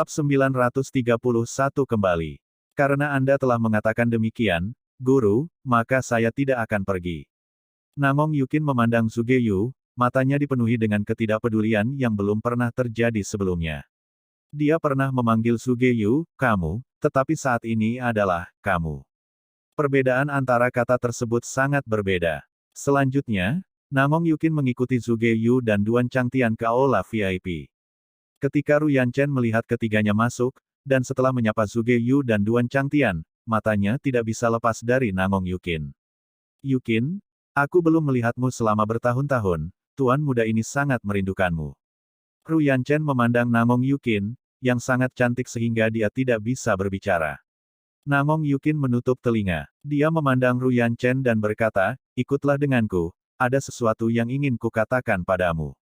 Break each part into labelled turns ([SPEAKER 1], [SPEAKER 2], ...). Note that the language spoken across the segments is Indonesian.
[SPEAKER 1] Bab 931 kembali. Karena Anda telah mengatakan demikian, Guru, maka saya tidak akan pergi. Namong Yukin memandang Sugeyu, matanya dipenuhi dengan ketidakpedulian yang belum pernah terjadi sebelumnya. Dia pernah memanggil Sugeyu, kamu, tetapi saat ini adalah, kamu. Perbedaan antara kata tersebut sangat berbeda. Selanjutnya, Namong Yukin mengikuti Sugeyu dan Duan Changtian ke aula VIP. Ketika Ruyan Chen melihat ketiganya masuk, dan setelah menyapa Sugeyu dan Duan Changtian, matanya tidak bisa lepas dari Namong Yukin. Yukin, aku belum melihatmu selama bertahun-tahun, tuan muda ini sangat merindukanmu. Ruyan Chen memandang Namong Yukin, yang sangat cantik sehingga dia tidak bisa berbicara. Namong Yukin menutup telinga. Dia memandang Ruyan Chen dan berkata, ikutlah denganku, ada sesuatu yang ingin kukatakan padamu.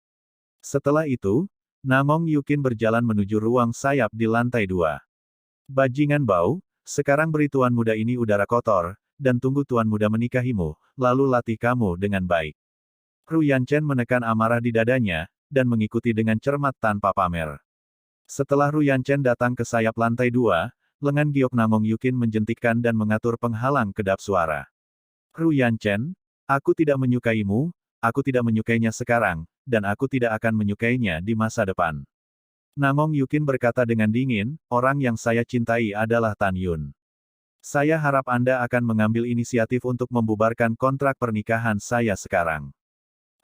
[SPEAKER 1] Setelah itu, Namong Yukin berjalan menuju ruang sayap di lantai 2. Bajingan bau, sekarang beri tuan muda ini udara kotor, dan tunggu tuan muda menikahimu, lalu latih kamu dengan baik. Ruyan Chen menekan amarah di dadanya, dan mengikuti dengan cermat tanpa pamer. Setelah Ruyan Chen datang ke sayap lantai 2, lengan giok Namong Yukin menjentikkan dan mengatur penghalang kedap suara. Ruyan Chen, aku tidak menyukaimu, aku tidak menyukainya sekarang, dan aku tidak akan menyukainya di masa depan. Namong Yukin berkata dengan dingin, orang yang saya cintai adalah Tan Yun. Saya harap Anda akan mengambil inisiatif untuk membubarkan kontrak pernikahan saya sekarang.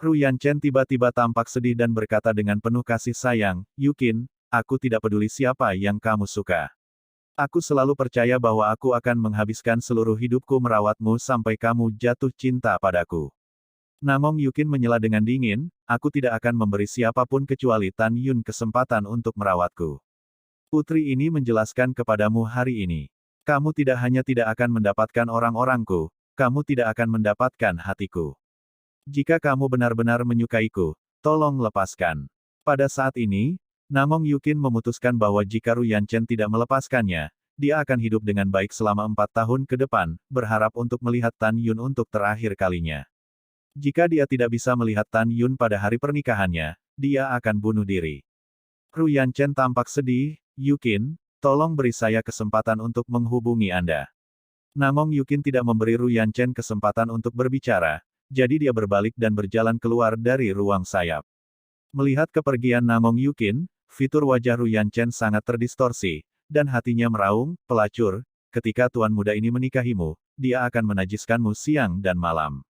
[SPEAKER 1] Ruyan Chen tiba-tiba tampak sedih dan berkata dengan penuh kasih sayang, Yukin, aku tidak peduli siapa yang kamu suka. Aku selalu percaya bahwa aku akan menghabiskan seluruh hidupku merawatmu sampai kamu jatuh cinta padaku. Namong Yukin menyela dengan dingin, aku tidak akan memberi siapapun kecuali Tan Yun kesempatan untuk merawatku. Putri ini menjelaskan kepadamu hari ini. Kamu tidak hanya tidak akan mendapatkan orang-orangku, kamu tidak akan mendapatkan hatiku. Jika kamu benar-benar menyukaiku, tolong lepaskan. Pada saat ini, Namong Yukin memutuskan bahwa jika Ruyan Chen tidak melepaskannya, dia akan hidup dengan baik selama 4 tahun ke depan, berharap untuk melihat Tan Yun untuk terakhir kalinya. Jika dia tidak bisa melihat Tan Yun pada hari pernikahannya, dia akan bunuh diri. Ruyan Chen tampak sedih, Yukin, tolong beri saya kesempatan untuk menghubungi Anda. Namong Yukin tidak memberi Ruyan Chen kesempatan untuk berbicara, jadi dia berbalik dan berjalan keluar dari ruang sayap. Melihat kepergian Namong Yukin, fitur wajah Ruyan Chen sangat terdistorsi, dan hatinya meraung, pelacur, ketika tuan muda ini menikahimu, dia akan menajiskanmu siang dan malam.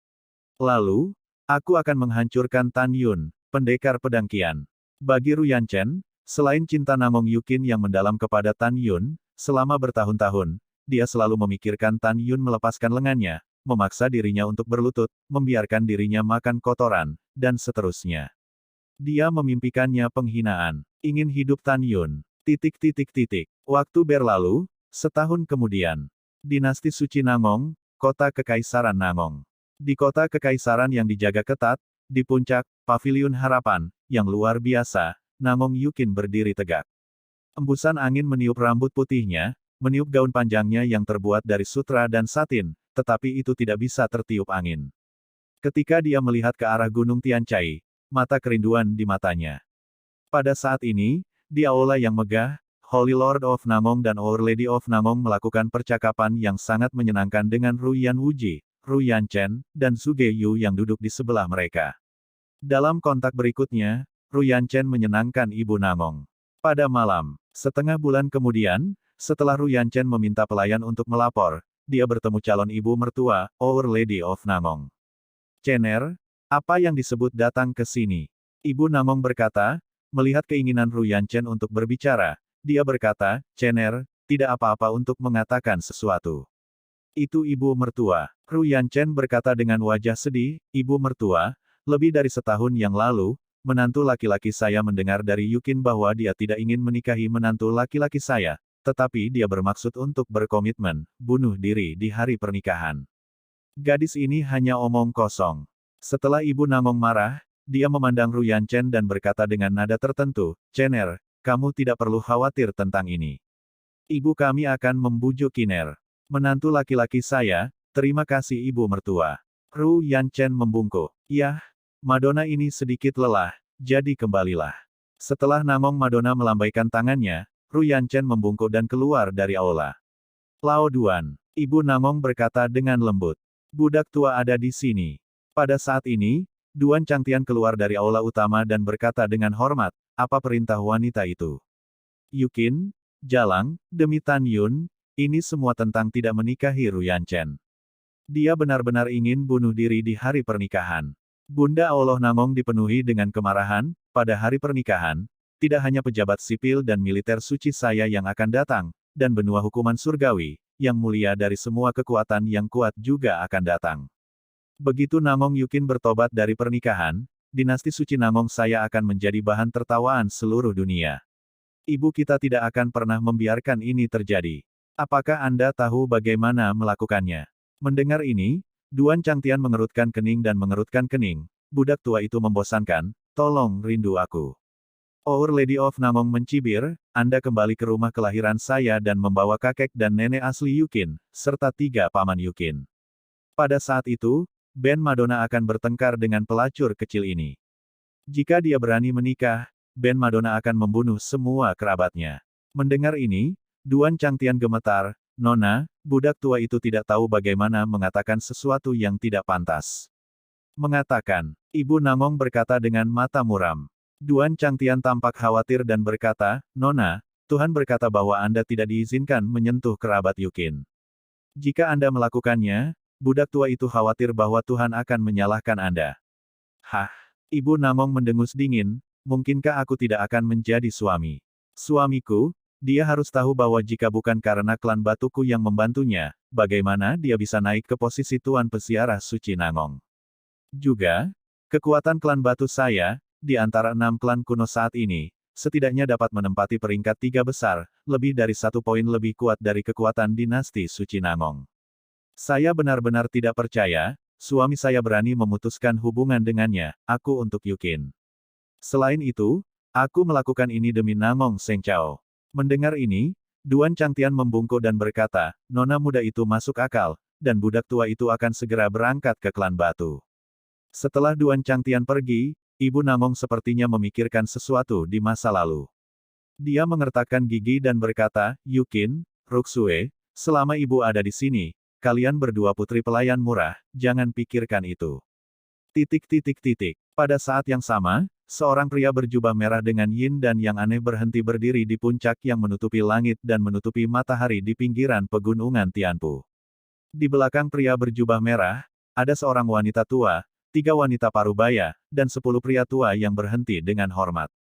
[SPEAKER 1] Lalu, aku akan menghancurkan Tan Yun, pendekar pedang Qian. Bagi Ruyan Chen, selain cinta Namong Yukin yang mendalam kepada Tan Yun, selama bertahun-tahun, dia selalu memikirkan Tan Yun melepaskan lengannya, memaksa dirinya untuk berlutut, membiarkan dirinya makan kotoran, dan seterusnya. Dia memimpikannya penghinaan. Ingin hidup Tan Yun. ... Waktu berlalu, setahun kemudian. Dinasti Suci Namong, Kota Kekaisaran Namong. Di kota kekaisaran yang dijaga ketat, di puncak Paviliun Harapan, yang luar biasa, Namong Yukin berdiri tegak. Embusan angin meniup rambut putihnya, meniup gaun panjangnya yang terbuat dari sutra dan satin, tetapi itu tidak bisa tertiup angin. Ketika dia melihat ke arah Gunung Tianchai, mata kerinduan di matanya. Pada saat ini, di aula yang megah, Holy Lord of Namong dan Our Lady of Namong melakukan percakapan yang sangat menyenangkan dengan Ruyan Wuji, Ruyan Chen, dan Sugeyu yang duduk di sebelah mereka. Dalam kontak berikutnya, Ruyan Chen menyenangkan Ibu Namong. Pada malam, setengah bulan kemudian, setelah Ruyan Chen meminta pelayan untuk melapor, dia bertemu calon ibu mertua, Our Lady of Namong. Cener, apa yang disebut datang ke sini? Ibu Namong berkata, melihat keinginan Ruyan Chen untuk berbicara, dia berkata, Cener, tidak apa-apa untuk mengatakan sesuatu. Itu ibu mertua. Ruyan Chen berkata dengan wajah sedih, ibu mertua, lebih dari setahun yang lalu, menantu laki-laki saya mendengar dari Yukin bahwa dia tidak ingin menikahi menantu laki-laki saya, tetapi dia bermaksud untuk berkomitmen, bunuh diri di hari pernikahan. Gadis ini hanya omong kosong. Setelah ibu Namong marah, dia memandang Ruyan Chen dan berkata dengan nada tertentu, Cener, kamu tidak perlu khawatir tentang ini. Ibu kami akan membujuk Kiner. Menantu laki-laki saya, terima kasih ibu mertua. Ruyan Chen membungkuk. Yah, Madonna ini sedikit lelah, jadi kembalilah. Setelah Namong Madonna melambaikan tangannya, Ruyan Chen membungkuk dan keluar dari aula. Lao Duan, Ibu Namong berkata dengan lembut. Budak tua ada di sini. Pada saat ini, Duan Changtian keluar dari aula utama dan berkata dengan hormat, apa perintah wanita itu? Yukin, Jalang, demi Tan Yun, ini semua tentang tidak menikahi Ruyan Chen. Dia benar-benar ingin bunuh diri di hari pernikahan. Bunda Allah Namong dipenuhi dengan kemarahan, pada hari pernikahan, tidak hanya pejabat sipil dan militer suci saya yang akan datang, dan benua hukuman surgawi, yang mulia dari semua kekuatan yang kuat juga akan datang. Begitu Namong Yukin bertobat dari pernikahan, dinasti suci Namong saya akan menjadi bahan tertawaan seluruh dunia. Ibu kita tidak akan pernah membiarkan ini terjadi. Apakah Anda tahu bagaimana melakukannya? Mendengar ini, Duan Changtian mengerutkan kening dan mengerutkan kening. Budak tua itu membosankan, tolong rindu aku. Our Lady of Namong mencibir, Anda kembali ke rumah kelahiran saya dan membawa kakek dan nenek asli Yukin, serta 3 paman Yukin. Pada saat itu, Ben Madonna akan bertengkar dengan pelacur kecil ini. Jika dia berani menikah, Ben Madonna akan membunuh semua kerabatnya. Mendengar ini, Duan Changtian gemetar, Nona, budak tua itu tidak tahu bagaimana mengatakan sesuatu yang tidak pantas. Mengatakan, Ibu Namong berkata dengan mata muram. Duan Changtian tampak khawatir dan berkata, Nona, Tuhan berkata bahwa Anda tidak diizinkan menyentuh kerabat Yukin. Jika Anda melakukannya, budak tua itu khawatir bahwa Tuhan akan menyalahkan Anda. Hah? Ibu Namong mendengus dingin, mungkinkah aku tidak akan menjadi suami? Suamiku? Dia harus tahu bahwa jika bukan karena klan batuku yang membantunya, bagaimana dia bisa naik ke posisi Tuan Peziarah Suci Namong. Juga, kekuatan klan batu saya, di antara 6 klan kuno saat ini, setidaknya dapat menempati peringkat 3 besar, lebih dari 1 poin lebih kuat dari kekuatan dinasti Suci Namong. Saya benar-benar tidak percaya, suami saya berani memutuskan hubungan dengannya, aku untuk Yukin. Selain itu, aku melakukan ini demi Namong Sengchao. Mendengar ini, Duan Changtian membungkuk dan berkata, Nona muda itu masuk akal, dan budak tua itu akan segera berangkat ke klan batu. Setelah Duan Changtian pergi, Ibu Namong sepertinya memikirkan sesuatu di masa lalu. Dia mengertakkan gigi dan berkata, Yukin, Ruxue, selama ibu ada di sini, kalian berdua putri pelayan murah, jangan pikirkan itu. Pada saat yang sama, seorang pria berjubah merah dengan yin dan yang aneh berhenti berdiri di puncak yang menutupi langit dan menutupi matahari di pinggiran pegunungan Tianpu. Di belakang pria berjubah merah, ada seorang wanita tua, 3 wanita parubaya, dan 10 pria tua yang berhenti dengan hormat.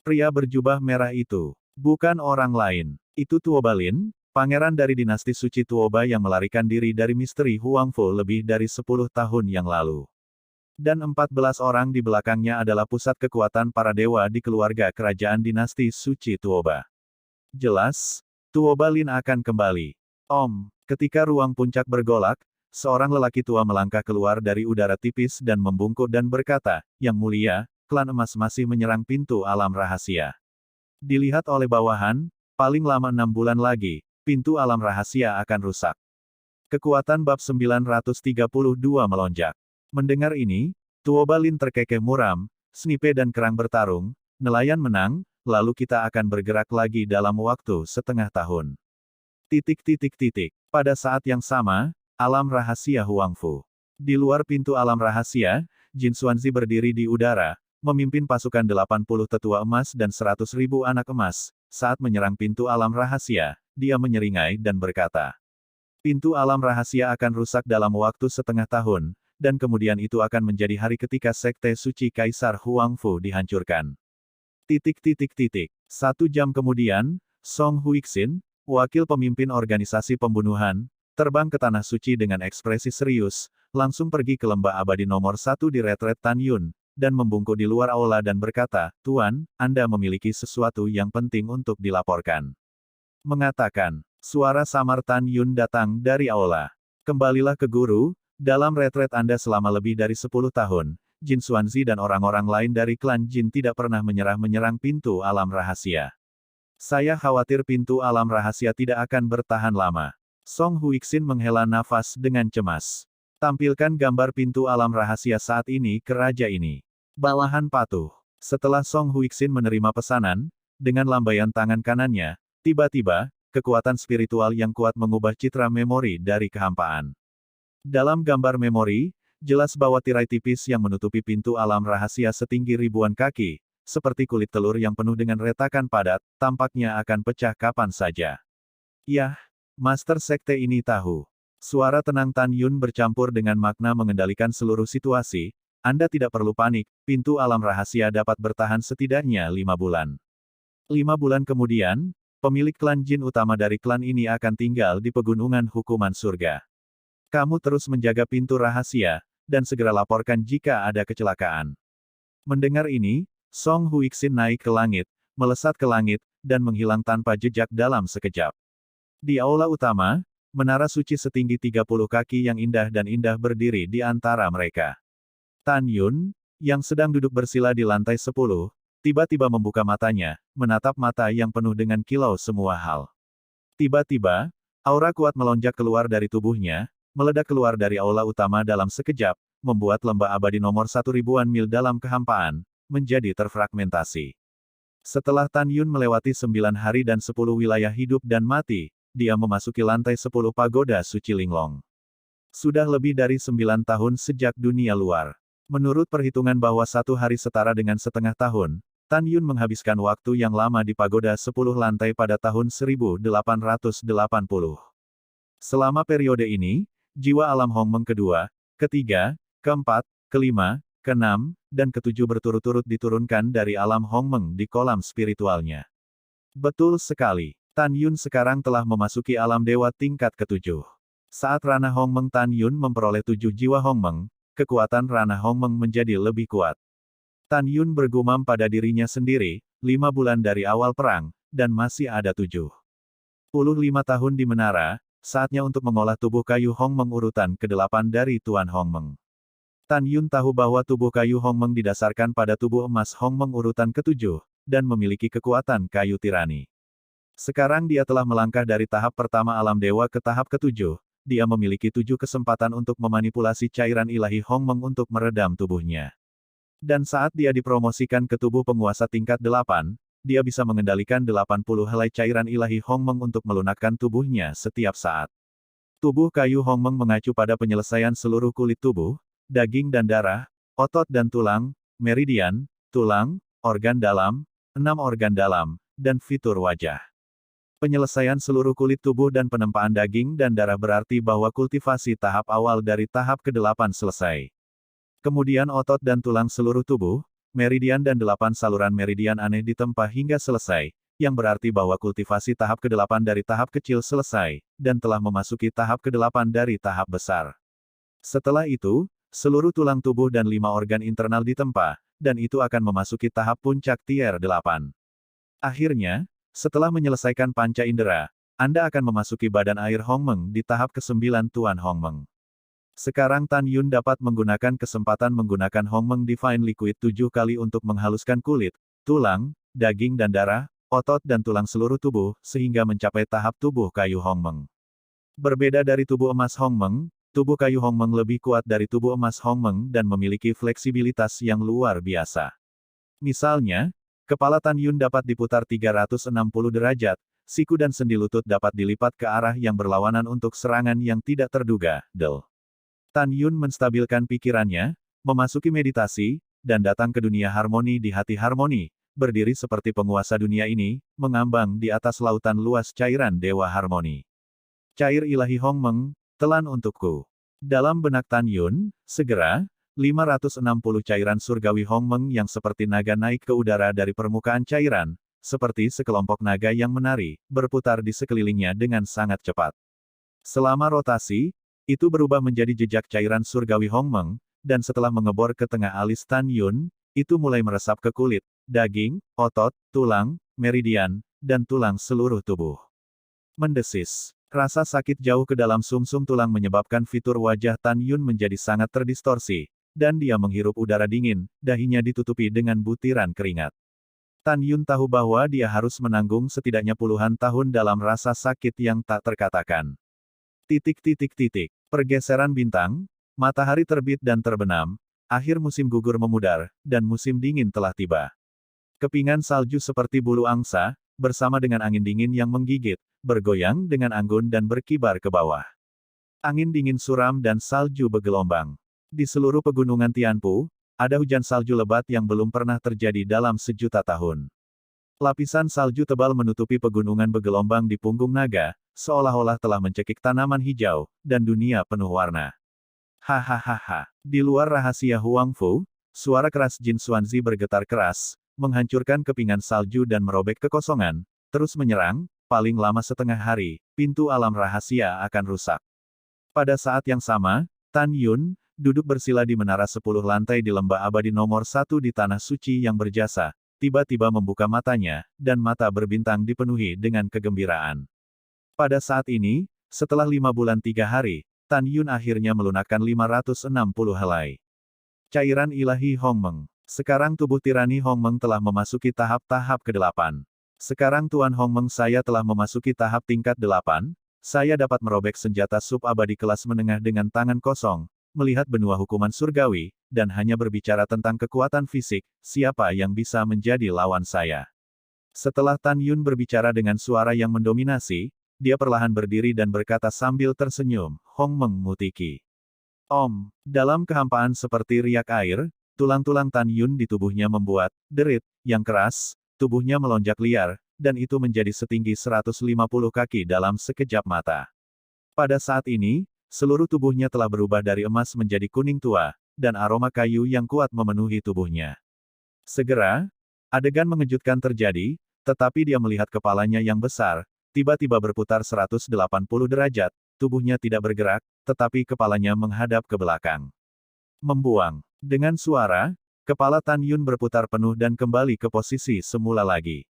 [SPEAKER 1] Pria berjubah merah itu bukan orang lain, itu Tuoba Lin, pangeran dari dinasti suci Tuoba yang melarikan diri dari misteri Huangfu lebih dari 10 tahun yang lalu. Dan 14 orang di belakangnya adalah pusat kekuatan para dewa di keluarga kerajaan dinasti suci Tuoba. Jelas, Tuoba Lin akan kembali. Ketika ruang puncak bergolak, seorang lelaki tua melangkah keluar dari udara tipis dan membungkuk dan berkata, Yang mulia, klan emas masih menyerang pintu alam rahasia. Dilihat oleh bawahan, paling lama 6 bulan lagi, pintu alam rahasia akan rusak. Kekuatan bab 932 melonjak. Mendengar ini, Tuoba Lin terkekeh muram, Snipe dan Kerang bertarung, nelayan menang, lalu kita akan bergerak lagi dalam waktu setengah tahun. Pada saat yang sama, alam rahasia Huangfu. Di luar pintu alam rahasia, Jin Xuanzi berdiri di udara, memimpin pasukan 80 tetua emas dan 100.000 anak emas. Saat menyerang pintu alam rahasia, dia menyeringai dan berkata, Pintu alam rahasia akan rusak dalam waktu setengah tahun, dan kemudian itu akan menjadi hari ketika sekte suci Kaisar Huangfu dihancurkan. 1 jam kemudian, Song Huixin, wakil pemimpin organisasi pembunuhan, terbang ke Tanah Suci dengan ekspresi serius, langsung pergi ke lembah abadi nomor 1 di retret Tan Yun, dan membungkuk di luar aula dan berkata, Tuan, Anda memiliki sesuatu yang penting untuk dilaporkan. Mengatakan, suara samar Tan Yun datang dari aula. Kembalilah ke guru. Dalam retret Anda selama lebih dari 10 tahun, Jin Xuanzi dan orang-orang lain dari klan Jin tidak pernah menyerang pintu alam rahasia. Saya khawatir pintu alam rahasia tidak akan bertahan lama. Song Huixin menghela nafas dengan cemas. Tampilkan gambar pintu alam rahasia saat ini ke raja ini. Bawahan patuh. Setelah Song Huixin menerima pesanan, dengan lambaian tangan kanannya, Tiba-tiba, kekuatan spiritual yang kuat mengubah citra memori dari kehampaan. Dalam gambar memori, jelas bahwa tirai tipis yang menutupi pintu alam rahasia setinggi ribuan kaki, seperti kulit telur yang penuh dengan retakan padat, tampaknya akan pecah kapan saja. Yah, Master Sekte ini tahu. Suara tenang Tan Yun bercampur dengan makna mengendalikan seluruh situasi. Anda tidak perlu panik, pintu alam rahasia dapat bertahan setidaknya 5 bulan. 5 bulan kemudian, pemilik klan jin utama dari klan ini akan tinggal di pegunungan hukuman surga. Kamu terus menjaga pintu rahasia, dan segera laporkan jika ada kecelakaan. Mendengar ini, Song Huixin naik ke langit, melesat ke langit, dan menghilang tanpa jejak dalam sekejap. Di aula utama, menara suci setinggi 30 kaki yang indah dan indah berdiri di antara mereka. Tan Yun, yang sedang duduk bersila di lantai 10, tiba-tiba membuka matanya, menatap mata yang penuh dengan kilau semua hal. Tiba-tiba, aura kuat melonjak keluar dari tubuhnya, meledak keluar dari aula utama dalam sekejap, membuat lembah abadi nomor 1000-an mil dalam kehampaan, menjadi terfragmentasi. Setelah Tan Yun melewati 9 hari dan 10 wilayah hidup dan mati, dia memasuki lantai 10 pagoda suci Linglong. Sudah lebih dari 9 tahun sejak dunia luar. Menurut perhitungan bahwa 1 hari setara dengan setengah tahun, Tan Yun menghabiskan waktu yang lama di pagoda 10 lantai pada tahun 1880. Selama periode ini, jiwa alam Hongmeng kedua, ketiga, keempat, kelima, keenam, dan ketujuh berturut-turut diturunkan dari alam Hongmeng di kolam spiritualnya. Betul sekali. Tan Yun sekarang telah memasuki alam dewa tingkat ketujuh. Saat ranah Hongmeng Tan Yun memperoleh 7 jiwa Hongmeng, kekuatan ranah Hongmeng menjadi lebih kuat. Tan Yun bergumam pada dirinya sendiri, 5 bulan dari awal perang, dan masih ada 75 tahun di menara, saatnya untuk mengolah tubuh kayu Hongmeng urutan ke-8 dari Tuan Hongmeng. Tan Yun tahu bahwa tubuh kayu Hongmeng didasarkan pada tubuh emas Hongmeng urutan ke-7, dan memiliki kekuatan kayu tirani. Sekarang dia telah melangkah dari tahap pertama alam dewa ke tahap ke-7, dia memiliki 7 kesempatan untuk memanipulasi cairan ilahi Hongmeng untuk meredam tubuhnya. Dan saat dia dipromosikan ke tubuh penguasa tingkat 8, dia bisa mengendalikan 80 helai cairan ilahi Hongmeng untuk melunakkan tubuhnya setiap saat. Tubuh kayu Hongmeng mengacu pada penyelesaian seluruh kulit tubuh, daging dan darah, otot dan tulang, meridian, tulang, organ dalam, 6 organ dalam, dan fitur wajah. Penyelesaian seluruh kulit tubuh dan penempaan daging dan darah berarti bahwa kultivasi tahap awal dari tahap ke-8 selesai. Kemudian otot dan tulang seluruh tubuh, meridian dan 8 saluran meridian aneh ditempa hingga selesai, yang berarti bahwa kultivasi tahap ke-8 dari tahap kecil selesai, dan telah memasuki tahap ke-8 dari tahap besar. Setelah itu, seluruh tulang tubuh dan 5 organ internal ditempa, dan itu akan memasuki tahap puncak tier 8. Akhirnya, setelah menyelesaikan panca indera, Anda akan memasuki badan air Hongmeng di tahap ke-9 Tuan Hongmeng. Sekarang Tan Yun dapat menggunakan kesempatan menggunakan Hongmeng Divine Liquid 7 kali untuk menghaluskan kulit, tulang, daging dan darah, otot dan tulang seluruh tubuh, sehingga mencapai tahap tubuh kayu Hongmeng. Berbeda dari tubuh emas Hongmeng, tubuh kayu Hongmeng lebih kuat dari tubuh emas Hongmeng dan memiliki fleksibilitas yang luar biasa. Misalnya, kepala Tan Yun dapat diputar 360 derajat, siku dan sendi lutut dapat dilipat ke arah yang berlawanan untuk serangan yang tidak terduga. Tan Yun menstabilkan pikirannya, memasuki meditasi, dan datang ke dunia harmoni di hati harmoni, berdiri seperti penguasa dunia ini, mengambang di atas lautan luas cairan dewa harmoni. Cair ilahi Hongmeng, telan untukku. Dalam benak Tan Yun, segera, 560 cairan surgawi Hongmeng yang seperti naga naik ke udara dari permukaan cairan, seperti sekelompok naga yang menari, berputar di sekelilingnya dengan sangat cepat. Selama rotasi, itu berubah menjadi jejak cairan surgawi Hongmeng, dan setelah mengebor ke tengah alis Tan Yun, itu mulai meresap ke kulit, daging, otot, tulang, meridian, dan tulang seluruh tubuh. Mendesis. Rasa sakit jauh ke dalam sumsum tulang menyebabkan fitur wajah Tan Yun menjadi sangat terdistorsi, dan dia menghirup udara dingin, dahinya ditutupi dengan butiran keringat. Tan Yun tahu bahwa dia harus menanggung setidaknya puluhan tahun dalam rasa sakit yang tak terkatakan. Pergeseran bintang, matahari terbit dan terbenam, akhir musim gugur memudar, dan musim dingin telah tiba. Kepingan salju seperti bulu angsa, bersama dengan angin dingin yang menggigit, bergoyang dengan anggun dan berkibar ke bawah. Angin dingin suram dan salju bergelombang. Di seluruh pegunungan Tianpu, ada hujan salju lebat yang belum pernah terjadi dalam sejuta tahun. Lapisan salju tebal menutupi pegunungan bergelombang di punggung naga, seolah-olah telah mencekik tanaman hijau, dan dunia penuh warna. Hahaha. Di luar rahasia Huang Fu, suara keras Jin Xuanzi bergetar keras, menghancurkan kepingan salju dan merobek kekosongan, terus menyerang, paling lama setengah hari, pintu alam rahasia akan rusak. Pada saat yang sama, Tan Yun, duduk bersila di menara 10 lantai di lembah abadi nomor 1 di Tanah Suci yang berjasa, tiba-tiba membuka matanya, dan mata berbintang dipenuhi dengan kegembiraan. Pada saat ini, setelah 5 bulan 3 hari, Tan Yun akhirnya melunakkan 560 helai cairan ilahi Hongmeng. Sekarang tubuh tirani Hongmeng telah memasuki tahap-tahap ke-8. Sekarang Tuan Hongmeng saya telah memasuki tahap tingkat 8, saya dapat merobek senjata sub-abadi kelas menengah dengan tangan kosong, melihat benua hukuman surgawi, dan hanya berbicara tentang kekuatan fisik, siapa yang bisa menjadi lawan saya. Setelah Tan Yun berbicara dengan suara yang mendominasi, dia perlahan berdiri dan berkata sambil tersenyum, Hongmeng Mutiki. Om, dalam kehampaan seperti riak air, tulang-tulang Tan Yun di tubuhnya membuat derit yang keras, tubuhnya melonjak liar, dan itu menjadi setinggi 150 kaki dalam sekejap mata. Pada saat ini, seluruh tubuhnya telah berubah dari emas menjadi kuning tua, dan aroma kayu yang kuat memenuhi tubuhnya. Segera, adegan mengejutkan terjadi, tetapi dia melihat kepalanya yang besar, tiba-tiba berputar 180 derajat, tubuhnya tidak bergerak, tetapi kepalanya menghadap ke belakang. Membuang. Dengan suara, kepala Tan Yun berputar penuh dan kembali ke posisi semula lagi.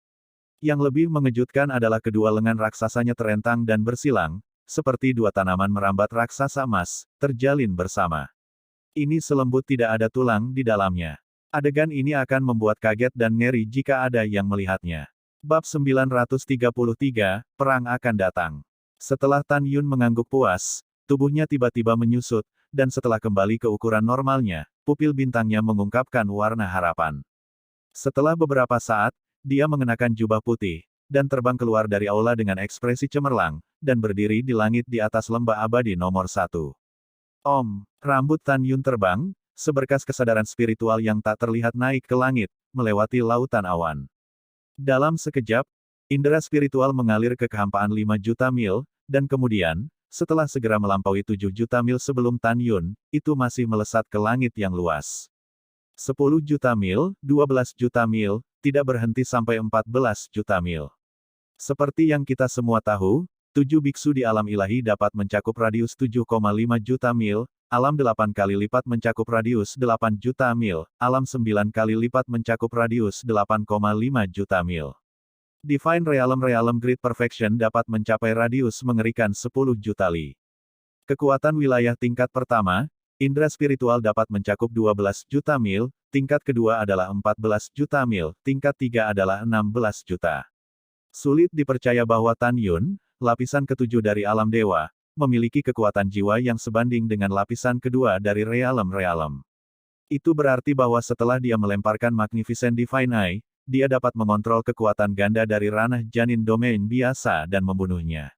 [SPEAKER 1] Yang lebih mengejutkan adalah kedua lengan raksasanya terentang dan bersilang, seperti dua tanaman merambat raksasa emas, terjalin bersama. Ini selembut tidak ada tulang di dalamnya. Adegan ini akan membuat kaget dan ngeri jika ada yang melihatnya. Bab 933, Perang akan datang. Setelah Tan Yun mengangguk puas, tubuhnya tiba-tiba menyusut, dan setelah kembali ke ukuran normalnya, pupil bintangnya mengungkapkan warna harapan. Setelah beberapa saat, dia mengenakan jubah putih, dan terbang keluar dari aula dengan ekspresi cemerlang, dan berdiri di langit di atas lembah abadi nomor 1. Om, rambut Tan Yun terbang, seberkas kesadaran spiritual yang tak terlihat naik ke langit, melewati lautan awan. Dalam sekejap, indera spiritual mengalir ke kehampaan 5 juta mil, dan kemudian, setelah segera melampaui 7 juta mil sebelum Tan Yun, itu masih melesat ke langit yang luas. 10 juta mil, 12 juta mil, tidak berhenti sampai 14 juta mil. Seperti yang kita semua tahu, 7 biksu di alam ilahi dapat mencakup radius 7,5 juta mil, alam 8 kali lipat mencakup radius 8 juta mil, alam 9 kali lipat mencakup radius 8,5 juta mil. Divine Realm Great Perfection dapat mencapai radius mengerikan 10 juta li. Kekuatan wilayah tingkat pertama, indera spiritual dapat mencakup 12 juta mil, tingkat kedua adalah 14 juta mil, tingkat tiga adalah 16 juta. Sulit dipercaya bahwa Tan Yun, lapisan ketujuh dari alam dewa, memiliki kekuatan jiwa yang sebanding dengan lapisan kedua dari realm. Itu berarti bahwa setelah dia melemparkan Magnificent Divine Eye, dia dapat mengontrol kekuatan ganda dari ranah janin domain biasa dan membunuhnya.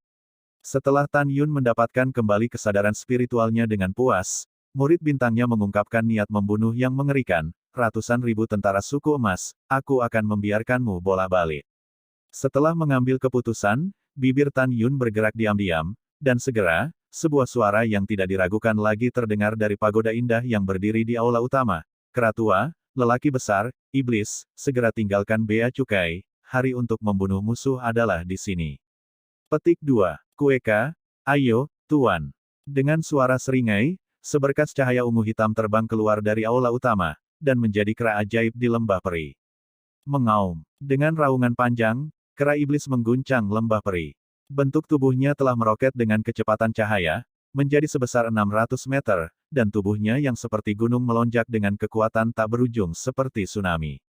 [SPEAKER 1] Setelah Tan Yun mendapatkan kembali kesadaran spiritualnya dengan puas, murid bintangnya mengungkapkan niat membunuh yang mengerikan, ratusan ribu tentara suku emas, aku akan membiarkanmu bola-balik. Setelah mengambil keputusan, bibir Tan Yun bergerak diam-diam, dan segera, sebuah suara yang tidak diragukan lagi terdengar dari pagoda indah yang berdiri di aula utama. Keratua, lelaki besar, iblis, segera tinggalkan bea cukai, hari untuk membunuh musuh adalah di sini. Petik 2. Kueka, ayo, Tuan. Dengan suara seringai, seberkas cahaya ungu hitam terbang keluar dari aula utama, dan menjadi kera ajaib di lembah peri. Mengaum. Dengan raungan panjang, kera iblis mengguncang lembah peri. Bentuk tubuhnya telah meroket dengan kecepatan cahaya, menjadi sebesar 600 meter, dan tubuhnya yang seperti gunung melonjak dengan kekuatan tak berujung seperti tsunami.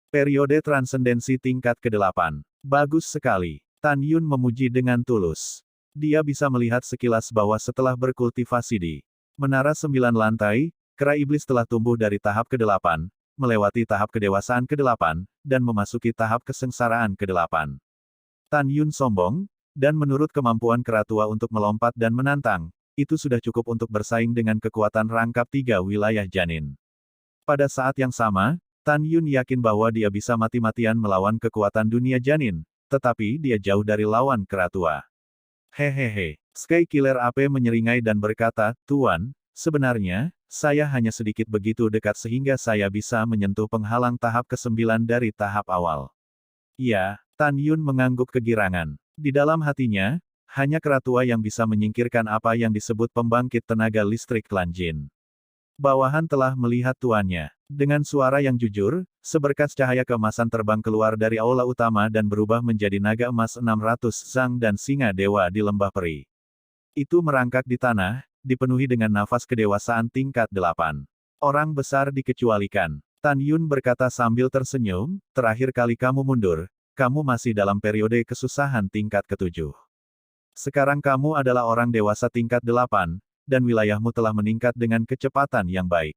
[SPEAKER 1] Periode transendensi tingkat ke-8. Bagus sekali. Tan Yun memuji dengan tulus. Dia bisa melihat sekilas bahwa setelah berkultivasi di menara 9 lantai, kera iblis telah tumbuh dari tahap ke-8, melewati tahap kedewasaan ke-8, dan memasuki tahap kesengsaraan ke-8. Tan Yun sombong, dan menurut kemampuan Keratua untuk melompat dan menantang, itu sudah cukup untuk bersaing dengan kekuatan rangkap 3 wilayah janin. Pada saat yang sama, Tan Yun yakin bahwa dia bisa mati-matian melawan kekuatan dunia janin, tetapi dia jauh dari lawan Keratua. Hehehe. Sky Killer AP menyeringai dan berkata, Tuan, sebenarnya, saya hanya sedikit begitu dekat sehingga saya bisa menyentuh penghalang tahap ke-9 dari tahap awal. Ya, Tan Yun mengangguk kegirangan. Di dalam hatinya, hanya Keratua yang bisa menyingkirkan apa yang disebut pembangkit tenaga listrik klan Jin. Bawahan telah melihat tuannya. Dengan suara yang jujur, seberkas cahaya keemasan terbang keluar dari aula utama dan berubah menjadi naga emas 600 Zhang dan singa dewa di lembah peri. Itu merangkak di tanah, dipenuhi dengan nafas kedewasaan tingkat 8. Orang besar dikecualikan. Tan Yun berkata sambil tersenyum, terakhir kali kamu mundur, kamu masih dalam periode kesusahan tingkat ke-7. Sekarang kamu adalah orang dewasa tingkat 8, dan wilayahmu telah meningkat dengan kecepatan yang baik.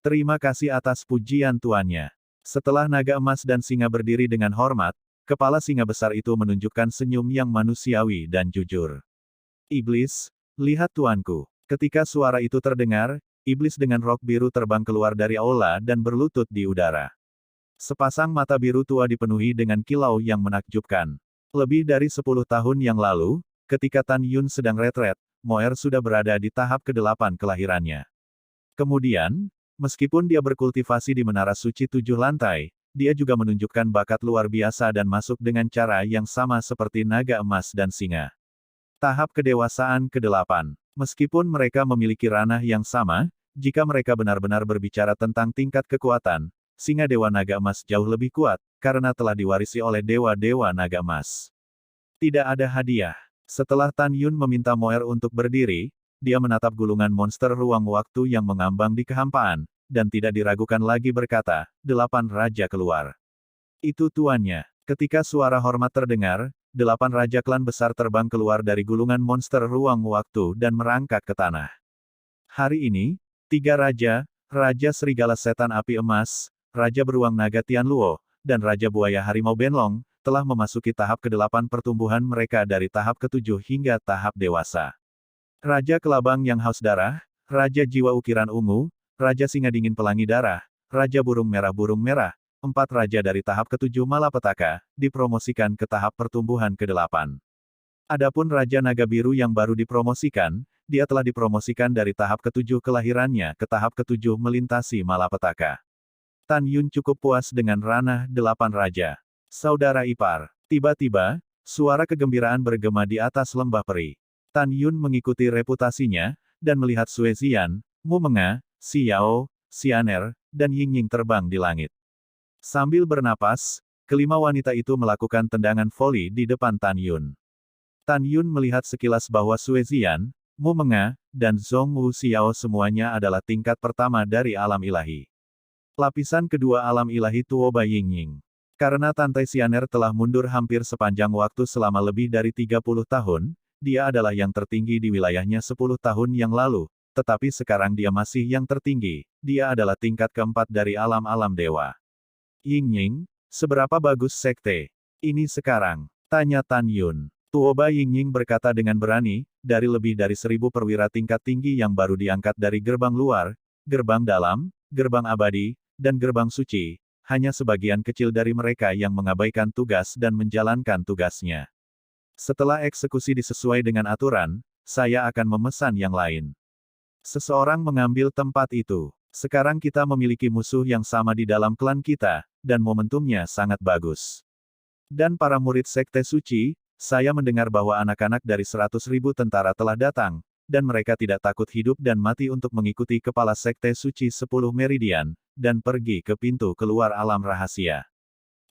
[SPEAKER 1] Terima kasih atas pujian tuannya. Setelah naga emas dan singa berdiri dengan hormat, kepala singa besar itu menunjukkan senyum yang manusiawi dan jujur. Iblis, lihat tuanku. Ketika suara itu terdengar, iblis dengan rok biru terbang keluar dari aula dan berlutut di udara. Sepasang mata biru tua dipenuhi dengan kilau yang menakjubkan. Lebih dari 10 tahun yang lalu, ketika Tan Yun sedang retret, Moer sudah berada di tahap ke-8 kelahirannya. Kemudian, meskipun dia berkultivasi di Menara Suci 7 lantai, dia juga menunjukkan bakat luar biasa dan masuk dengan cara yang sama seperti naga emas dan singa. Tahap kedewasaan ke-8. Meskipun mereka memiliki ranah yang sama, jika mereka benar-benar berbicara tentang tingkat kekuatan, singa dewa naga emas jauh lebih kuat, karena telah diwarisi oleh dewa-dewa naga emas. Tidak ada hadiah. Setelah Tan Yun meminta Moer untuk berdiri, dia menatap gulungan monster ruang waktu yang mengambang di kehampaan, dan tidak diragukan lagi berkata, 8 raja keluar. Itu tuannya. Ketika suara hormat terdengar, 8 raja klan besar terbang keluar dari gulungan monster ruang waktu dan merangkak ke tanah. Hari ini, 3 raja, Raja Serigala Setan Api Emas, Raja Beruang Naga Tianluo, dan Raja Buaya Harimau Benlong, telah memasuki tahap ke-8 pertumbuhan mereka dari tahap ke-7 hingga tahap dewasa. Raja Kelabang yang haus darah, Raja Jiwa Ukiran Ungu, Raja Singa Dingin Pelangi Darah, Raja Burung Merah, 4 raja dari tahap ke-7 Malapetaka, dipromosikan ke tahap pertumbuhan ke-8. Adapun Raja Naga Biru yang baru dipromosikan, dia telah dipromosikan dari tahap ke-7 kelahirannya ke tahap ke-7 melintasi Malapetaka. Tan Yun cukup puas dengan ranah 8 raja. Saudara ipar. Tiba-tiba, suara kegembiraan bergema di atas lembah peri. Tan Yun mengikuti reputasinya, dan melihat Sue Zian, Mu Menga, Xiao, Xianer, dan Ying Ying terbang di langit. Sambil bernapas, kelima wanita itu melakukan tendangan voli di depan Tan Yun. Tan Yun melihat sekilas bahwa Sue Zian, Mu Menga, dan Zhong Wu Xiao semuanya adalah tingkat pertama dari alam ilahi. Lapisan kedua alam ilahi Tuoba Ying Ying. Karena Tante Xianer telah mundur hampir sepanjang waktu selama lebih dari 30 tahun, dia adalah yang tertinggi di wilayahnya 10 tahun yang lalu, tetapi sekarang dia masih yang tertinggi, dia adalah tingkat keempat dari alam-alam dewa. Ying Ying, seberapa bagus sekte ini sekarang? Tanya Tan Yun. Tuoba Ying Ying berkata dengan berani, dari lebih dari 1000 perwira tingkat tinggi yang baru diangkat dari gerbang luar, gerbang dalam, gerbang abadi, dan gerbang suci, hanya sebagian kecil dari mereka yang mengabaikan tugas dan menjalankan tugasnya. Setelah eksekusi disesuai dengan aturan, saya akan memesan yang lain. Seseorang mengambil tempat itu. Sekarang kita memiliki musuh yang sama di dalam klan kita, dan momentumnya sangat bagus. Dan para murid Sekte Suci, saya mendengar bahwa anak-anak dari 100.000 tentara telah datang, dan mereka tidak takut hidup dan mati untuk mengikuti kepala Sekte Suci 10 Meridian, dan pergi ke pintu keluar alam rahasia.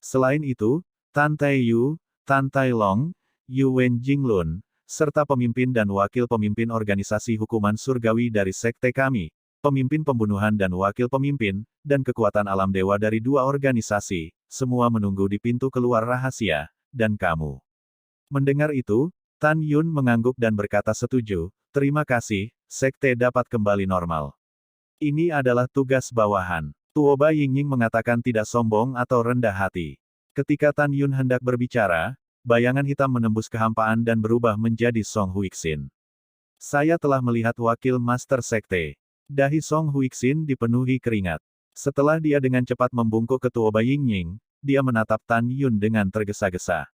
[SPEAKER 1] Selain itu, Tan Tai Yu, Tan Tai Long, Yu Wen Jinglun, serta pemimpin dan wakil pemimpin organisasi hukuman surgawi dari Sekte kami, pemimpin pembunuhan dan wakil pemimpin, dan kekuatan alam dewa dari 2 organisasi, semua menunggu di pintu keluar rahasia, dan kamu. Mendengar itu, Tan Yun mengangguk dan berkata setuju, terima kasih, sekte dapat kembali normal. Ini adalah tugas bawahan. Tuoba Ying Ying mengatakan tidak sombong atau rendah hati. Ketika Tan Yun hendak berbicara, bayangan hitam menembus kehampaan dan berubah menjadi Song Huixin. Saya telah melihat wakil Master Sekte. Dahi Song Huixin dipenuhi keringat. Setelah dia dengan cepat membungkuk ke Tuoba Yingying, dia menatap Tan Yun dengan tergesa-gesa.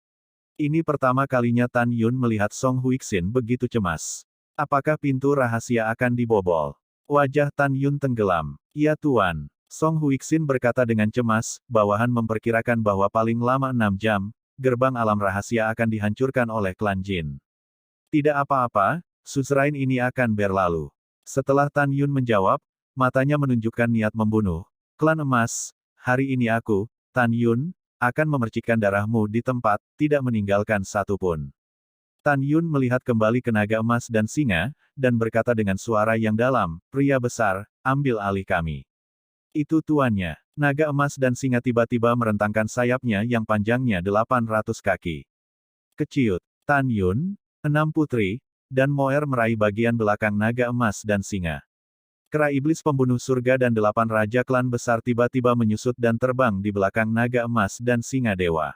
[SPEAKER 1] Ini pertama kalinya Tan Yun melihat Song Huixin begitu cemas. Apakah pintu rahasia akan dibobol? Wajah Tan Yun tenggelam. Ya Tuan. Song Huixin berkata dengan cemas, bawahan memperkirakan bahwa paling lama 6 jam, gerbang alam rahasia akan dihancurkan oleh klan Jin. Tidak apa-apa, suzerain ini akan berlalu. Setelah Tan Yun menjawab, matanya menunjukkan niat membunuh. Klan emas, hari ini aku, Tan Yun, akan memercikkan darahmu di tempat, tidak meninggalkan satu pun. Tan Yun melihat kembali ke naga emas dan singa, dan berkata dengan suara yang dalam, pria besar, ambil alih kami. Itu tuannya. Naga emas dan singa tiba-tiba merentangkan sayapnya yang panjangnya 800 kaki. Keciut, Tan Yun, 6 putri, dan Moer meraih bagian belakang naga emas dan singa. Kera iblis pembunuh surga dan 8 raja klan besar tiba-tiba menyusut dan terbang di belakang naga emas dan singa dewa.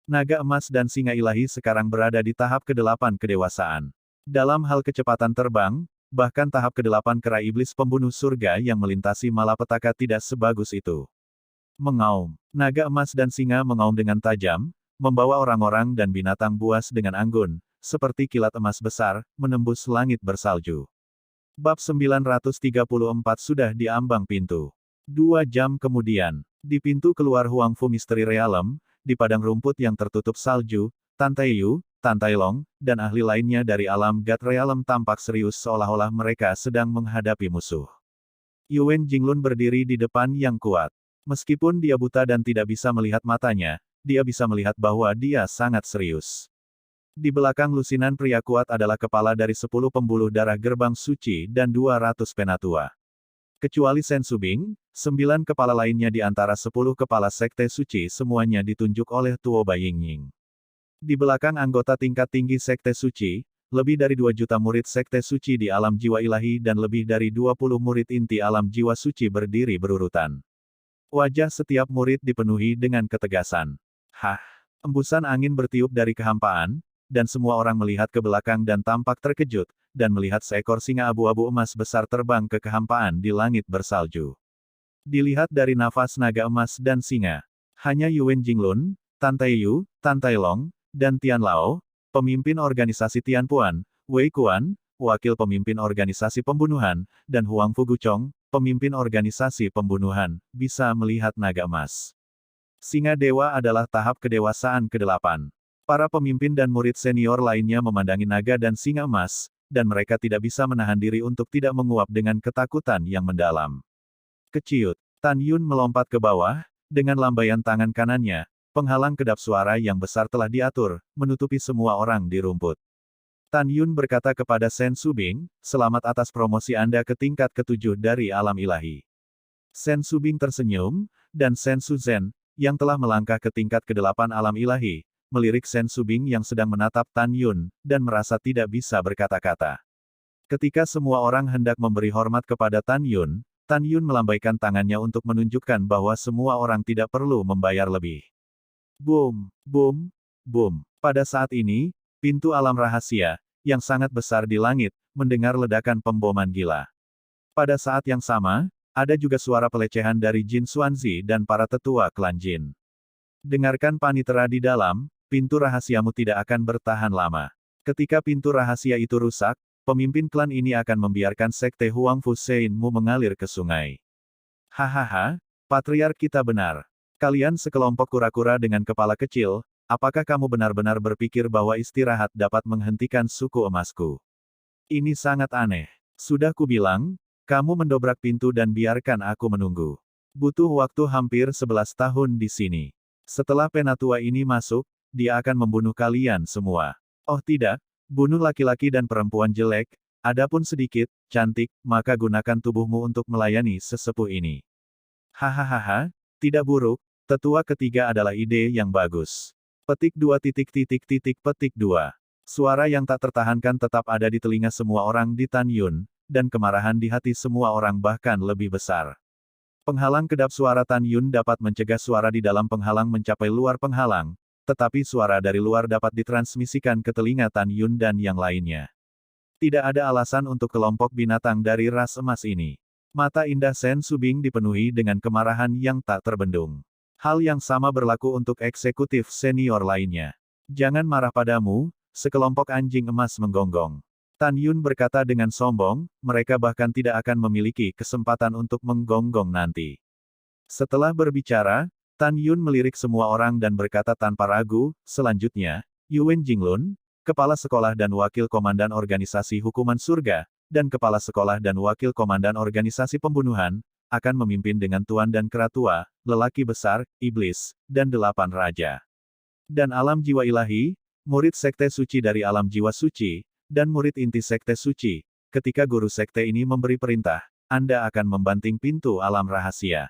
[SPEAKER 1] Naga emas dan singa ilahi sekarang berada di tahap ke-8 kedewasaan. Dalam hal kecepatan terbang, bahkan tahap ke-8 kera iblis pembunuh surga yang melintasi malapetaka tidak sebagus itu. Mengaum. Naga emas dan singa mengaum dengan tajam, membawa orang-orang dan binatang buas dengan anggun, seperti kilat emas besar, menembus langit bersalju. Bab 934 sudah di ambang pintu. 2 jam kemudian, di pintu keluar Huangfu Misteri Realm, di padang rumput yang tertutup salju, Tan Taiyu, Tan Tailong, dan ahli lainnya dari alam God Realm tampak serius seolah-olah mereka sedang menghadapi musuh. Yuan Jinglun berdiri di depan yang kuat. Meskipun dia buta dan tidak bisa melihat matanya, dia bisa melihat bahwa dia sangat serius. Di belakang lusinan pria kuat adalah kepala dari 10 pembuluh darah gerbang suci dan 200 penatua. Kecuali Sen Subing, 9 kepala lainnya di antara 10 kepala sekte suci semuanya ditunjuk oleh Tuoba Yingying. Di belakang anggota tingkat tinggi sekte suci, lebih dari 2 juta murid sekte suci di alam jiwa ilahi dan lebih dari 20 murid inti alam jiwa suci berdiri berurutan. Wajah setiap murid dipenuhi dengan ketegasan. Hah! Embusan angin bertiup dari kehampaan, dan semua orang melihat ke belakang dan tampak terkejut, dan melihat seekor singa abu-abu emas besar terbang ke kehampaan di langit bersalju. Dilihat dari nafas naga emas dan singa, hanya Yuan Jinglun, Tan Taiyu, Tan Tailong, dan Tian Lao, pemimpin organisasi Tianpuan, Wei Kuan, wakil pemimpin organisasi pembunuhan, dan Huangfu Guchong, pemimpin organisasi pembunuhan, bisa melihat naga emas. Singa dewa adalah tahap kedewasaan ke-8. Para pemimpin dan murid senior lainnya memandangi naga dan singa emas, dan mereka tidak bisa menahan diri untuk tidak menguap dengan ketakutan yang mendalam. Keciut, Tan Yun melompat ke bawah, dengan lambaian tangan kanannya, penghalang kedap suara yang besar telah diatur, menutupi semua orang di rumput. Tan Yun berkata kepada Sen Subing, selamat atas promosi Anda ke tingkat ke-7 dari alam ilahi. Sen Subing tersenyum, dan Sen Suzhen, yang telah melangkah ke tingkat ke-8 alam ilahi, melirik Sen Subing yang sedang menatap Tan Yun, dan merasa tidak bisa berkata-kata. Ketika semua orang hendak memberi hormat kepada Tan Yun melambaikan tangannya untuk menunjukkan bahwa semua orang tidak perlu membayar lebih. Boom, boom, boom. Pada saat ini, pintu alam rahasia, yang sangat besar di langit, mendengar ledakan pemboman gila. Pada saat yang sama, ada juga suara pelecehan dari Jin Xuanzi dan para tetua klan Jin. Dengarkan panitera di dalam, pintu rahasiamu tidak akan bertahan lama. Ketika pintu rahasia itu rusak, pemimpin klan ini akan membiarkan sekte Huangfu Seinmu mengalir ke sungai. Hahaha, patriark kita benar. Kalian sekelompok kura-kura dengan kepala kecil, apakah kamu benar-benar berpikir bahwa istirahat dapat menghentikan suku emasku? Ini sangat aneh. Sudah kubilang, kamu mendobrak pintu dan biarkan aku menunggu. Butuh waktu hampir 11 tahun di sini. Setelah penatua ini masuk, dia akan membunuh kalian semua. Oh tidak, bunuh laki-laki dan perempuan jelek, adapun sedikit, cantik, maka gunakan tubuhmu untuk melayani sesepuh ini. Hahaha, tidak buruk, tetua ketiga adalah ide yang bagus. Petik 2 petik 2. Suara yang tak tertahankan tetap ada di telinga semua orang di Tan Yun, dan kemarahan di hati semua orang bahkan lebih besar. Penghalang kedap suara Tan Yun dapat mencegah suara di dalam penghalang mencapai luar penghalang, tetapi suara dari luar dapat ditransmisikan ke telinga Tan Yun dan yang lainnya. Tidak ada alasan untuk kelompok binatang dari ras emas ini. Mata indah Sen Subing dipenuhi dengan kemarahan yang tak terbendung. Hal yang sama berlaku untuk eksekutif senior lainnya. Jangan marah padamu, sekelompok anjing emas menggonggong. Tan Yun berkata dengan sombong, mereka bahkan tidak akan memiliki kesempatan untuk menggonggong nanti. Setelah berbicara, Tan Yun melirik semua orang dan berkata tanpa ragu, selanjutnya, Yuan Jinglun, Kepala Sekolah dan Wakil Komandan Organisasi Hukuman Surga, dan Kepala Sekolah dan Wakil Komandan Organisasi Pembunuhan, akan memimpin dengan Tuan dan Keratua, lelaki besar, iblis, dan 8 raja. Dan alam jiwa ilahi, murid sekte suci dari alam jiwa suci, dan murid inti sekte suci, ketika guru sekte ini memberi perintah, Anda akan membanting pintu alam rahasia.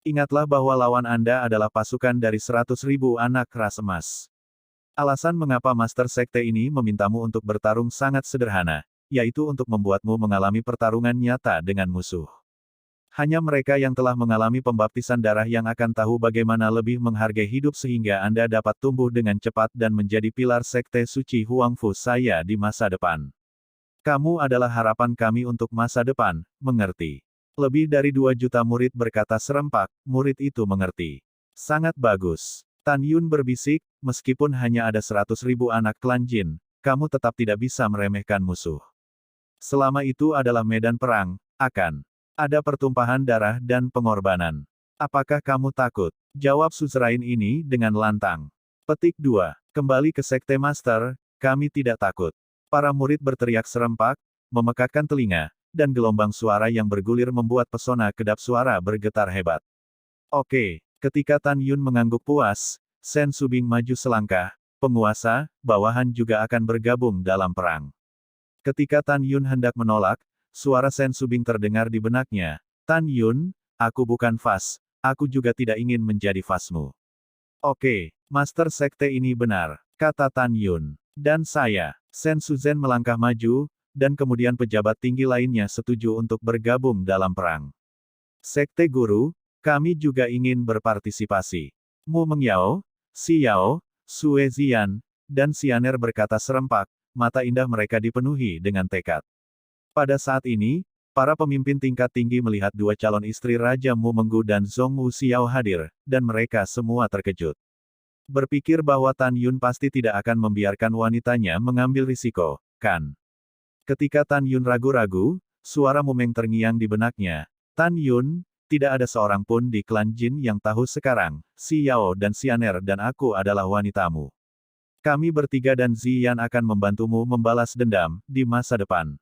[SPEAKER 1] Ingatlah bahwa lawan Anda adalah pasukan dari 100.000 anak ras emas. Alasan mengapa Master Sekte ini memintamu untuk bertarung sangat sederhana, yaitu untuk membuatmu mengalami pertarungan nyata dengan musuh. Hanya mereka yang telah mengalami pembaptisan darah yang akan tahu bagaimana lebih menghargai hidup sehingga Anda dapat tumbuh dengan cepat dan menjadi pilar Sekte Suci Huangfu saya di masa depan. Kamu adalah harapan kami untuk masa depan, mengerti? Lebih dari 2 juta murid berkata serempak, murid itu mengerti. Sangat bagus. Tan Yun berbisik, meskipun hanya ada 100.000 anak klan Jin, kamu tetap tidak bisa meremehkan musuh. Selama itu adalah medan perang, akan ada pertumpahan darah dan pengorbanan. Apakah kamu takut? Jawab suzerain ini dengan lantang. Petik 2. Kembali ke Sekte Master, kami tidak takut. Para murid berteriak serempak, memekakkan telinga, dan gelombang suara yang bergulir membuat pesona kedap suara bergetar hebat. Oke, ketika Tan Yun mengangguk puas, Sen Subing maju selangkah, penguasa, bawahan juga akan bergabung dalam perang. Ketika Tan Yun hendak menolak, suara Sen Subing terdengar di benaknya. Tan Yun, aku bukan Fas, aku juga tidak ingin menjadi Fasmu. Oke, Master Sekte ini benar, kata Tan Yun. Dan saya, Sen Suzhen melangkah maju, dan kemudian pejabat tinggi lainnya setuju untuk bergabung dalam perang. Sekte Guru, kami juga ingin berpartisipasi. Mu Mengyao, Si Yao, Sue Zian, dan Xianer berkata serempak, mata indah mereka dipenuhi dengan tekad. Pada saat ini, para pemimpin tingkat tinggi melihat 2 calon istri Raja Mu Menggu dan Zhong Wu Xiao hadir, dan mereka semua terkejut. Berpikir bahwa Tan Yun pasti tidak akan membiarkan wanitanya mengambil risiko, kan? Ketika Tan Yun ragu-ragu, suara Mumeng terngiang di benaknya. Tan Yun, tidak ada seorang pun di klan Jin yang tahu sekarang, Si Yao dan Xianer dan aku adalah wanitamu. Kami bertiga dan Ziyan akan membantumu membalas dendam, di masa depan.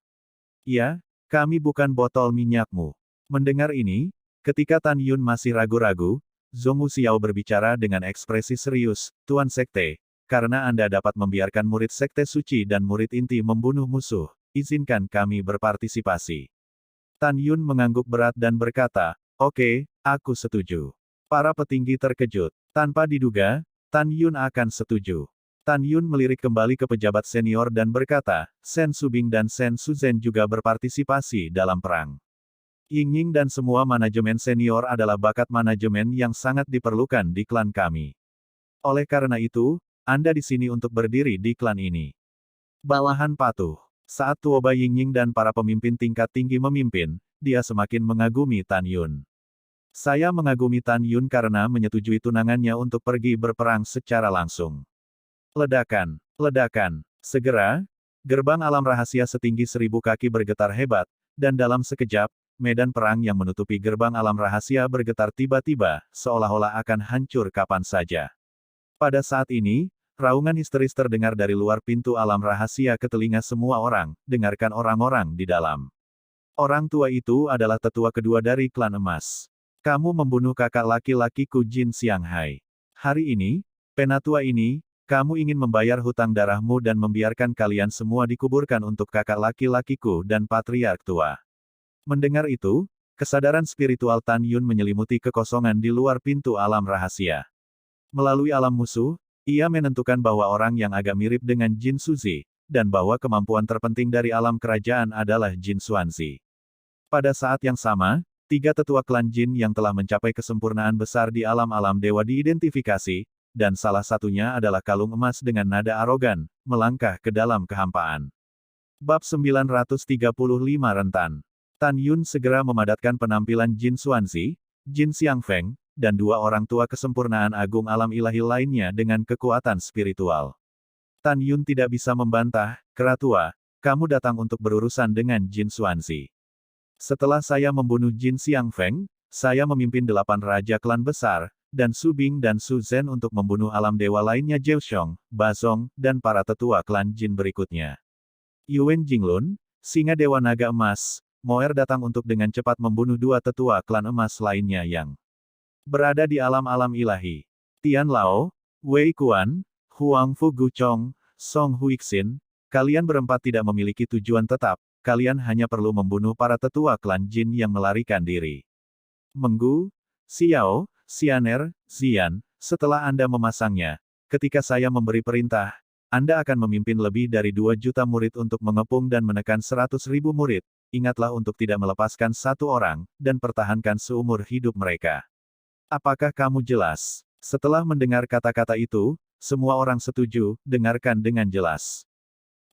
[SPEAKER 1] Ya, kami bukan botol minyakmu. Mendengar ini, ketika Tan Yun masih ragu-ragu, Zhong Wu Xiao berbicara dengan ekspresi serius, Tuan Sekte, karena Anda dapat membiarkan murid Sekte Suci dan murid inti membunuh musuh, izinkan kami berpartisipasi. Tan Yun mengangguk berat dan berkata, oke, aku setuju. Para petinggi terkejut. Tanpa diduga, Tan Yun akan setuju. Tan Yun melirik kembali ke pejabat senior dan berkata, Sen Subing dan Sen Suzhen juga berpartisipasi dalam perang. Ying-Ying dan semua manajemen senior adalah bakat manajemen yang sangat diperlukan di klan kami. Oleh karena itu, Anda di sini untuk berdiri di klan ini. Bawahan patuh. Saat Tuoba Ying-Ying dan para pemimpin tingkat tinggi memimpin, dia semakin mengagumi Tan Yun. Saya mengagumi Tan Yun karena menyetujui tunangannya untuk pergi berperang secara langsung. Ledakan, ledakan. Segera, gerbang alam rahasia setinggi 1000 kaki bergetar hebat, dan dalam sekejap, medan perang yang menutupi gerbang alam rahasia bergetar tiba-tiba, seolah-olah akan hancur kapan saja. Pada saat ini, raungan histeris terdengar dari luar pintu alam rahasia ke telinga semua orang, dengarkan orang-orang di dalam. Orang tua itu adalah tetua kedua dari klan emas. Kamu membunuh kakak laki-lakiku Jin Xianghai. Hari ini, penatua ini, kamu ingin membayar hutang darahmu dan membiarkan kalian semua dikuburkan untuk kakak laki-lakiku dan patriark tua. Mendengar itu, kesadaran spiritual Tan Yun menyelimuti kekosongan di luar pintu alam rahasia. Melalui alam musuh, ia menentukan bahwa orang yang agak mirip dengan Jin Suzi, dan bahwa kemampuan terpenting dari alam kerajaan adalah Jin Xuanzi. Pada saat yang sama, 3 tetua klan Jin yang telah mencapai kesempurnaan besar di alam-alam dewa diidentifikasi, dan salah satunya adalah kalung emas dengan nada arogan, melangkah ke dalam kehampaan. Bab 935 Rentan. Tan Yun segera memadatkan penampilan Jin Xuanzi, Jin Xiangfeng, dan dua orang tua kesempurnaan agung alam ilahi lainnya dengan kekuatan spiritual. Tan Yun tidak bisa membantah, "Kera tua, kamu datang untuk berurusan dengan Jin Xuanzi. Setelah saya membunuh Jin Xiangfeng, saya memimpin 8 raja klan besar, dan Su Bing dan Su Zhen untuk membunuh alam dewa lainnya Zhao, Bazong, dan para tetua klan Jin berikutnya. Yuan Jinglun, singa dewa naga emas, Moer datang untuk dengan cepat membunuh dua tetua klan emas lainnya yang berada di alam-alam ilahi. Tian Lao, Wei Kuan, Huang Fu Guchong, Song Huixin, kalian berempat tidak memiliki tujuan tetap, kalian hanya perlu membunuh para tetua klan Jin yang melarikan diri. Menggu, Xiao, Xianer, Xian, setelah Anda memasangnya, ketika saya memberi perintah, Anda akan memimpin lebih dari 2 juta murid untuk mengepung dan menekan 100.000 murid, ingatlah untuk tidak melepaskan satu orang, dan pertahankan seumur hidup mereka. Apakah kamu jelas? Setelah mendengar kata-kata itu, semua orang setuju, dengarkan dengan jelas.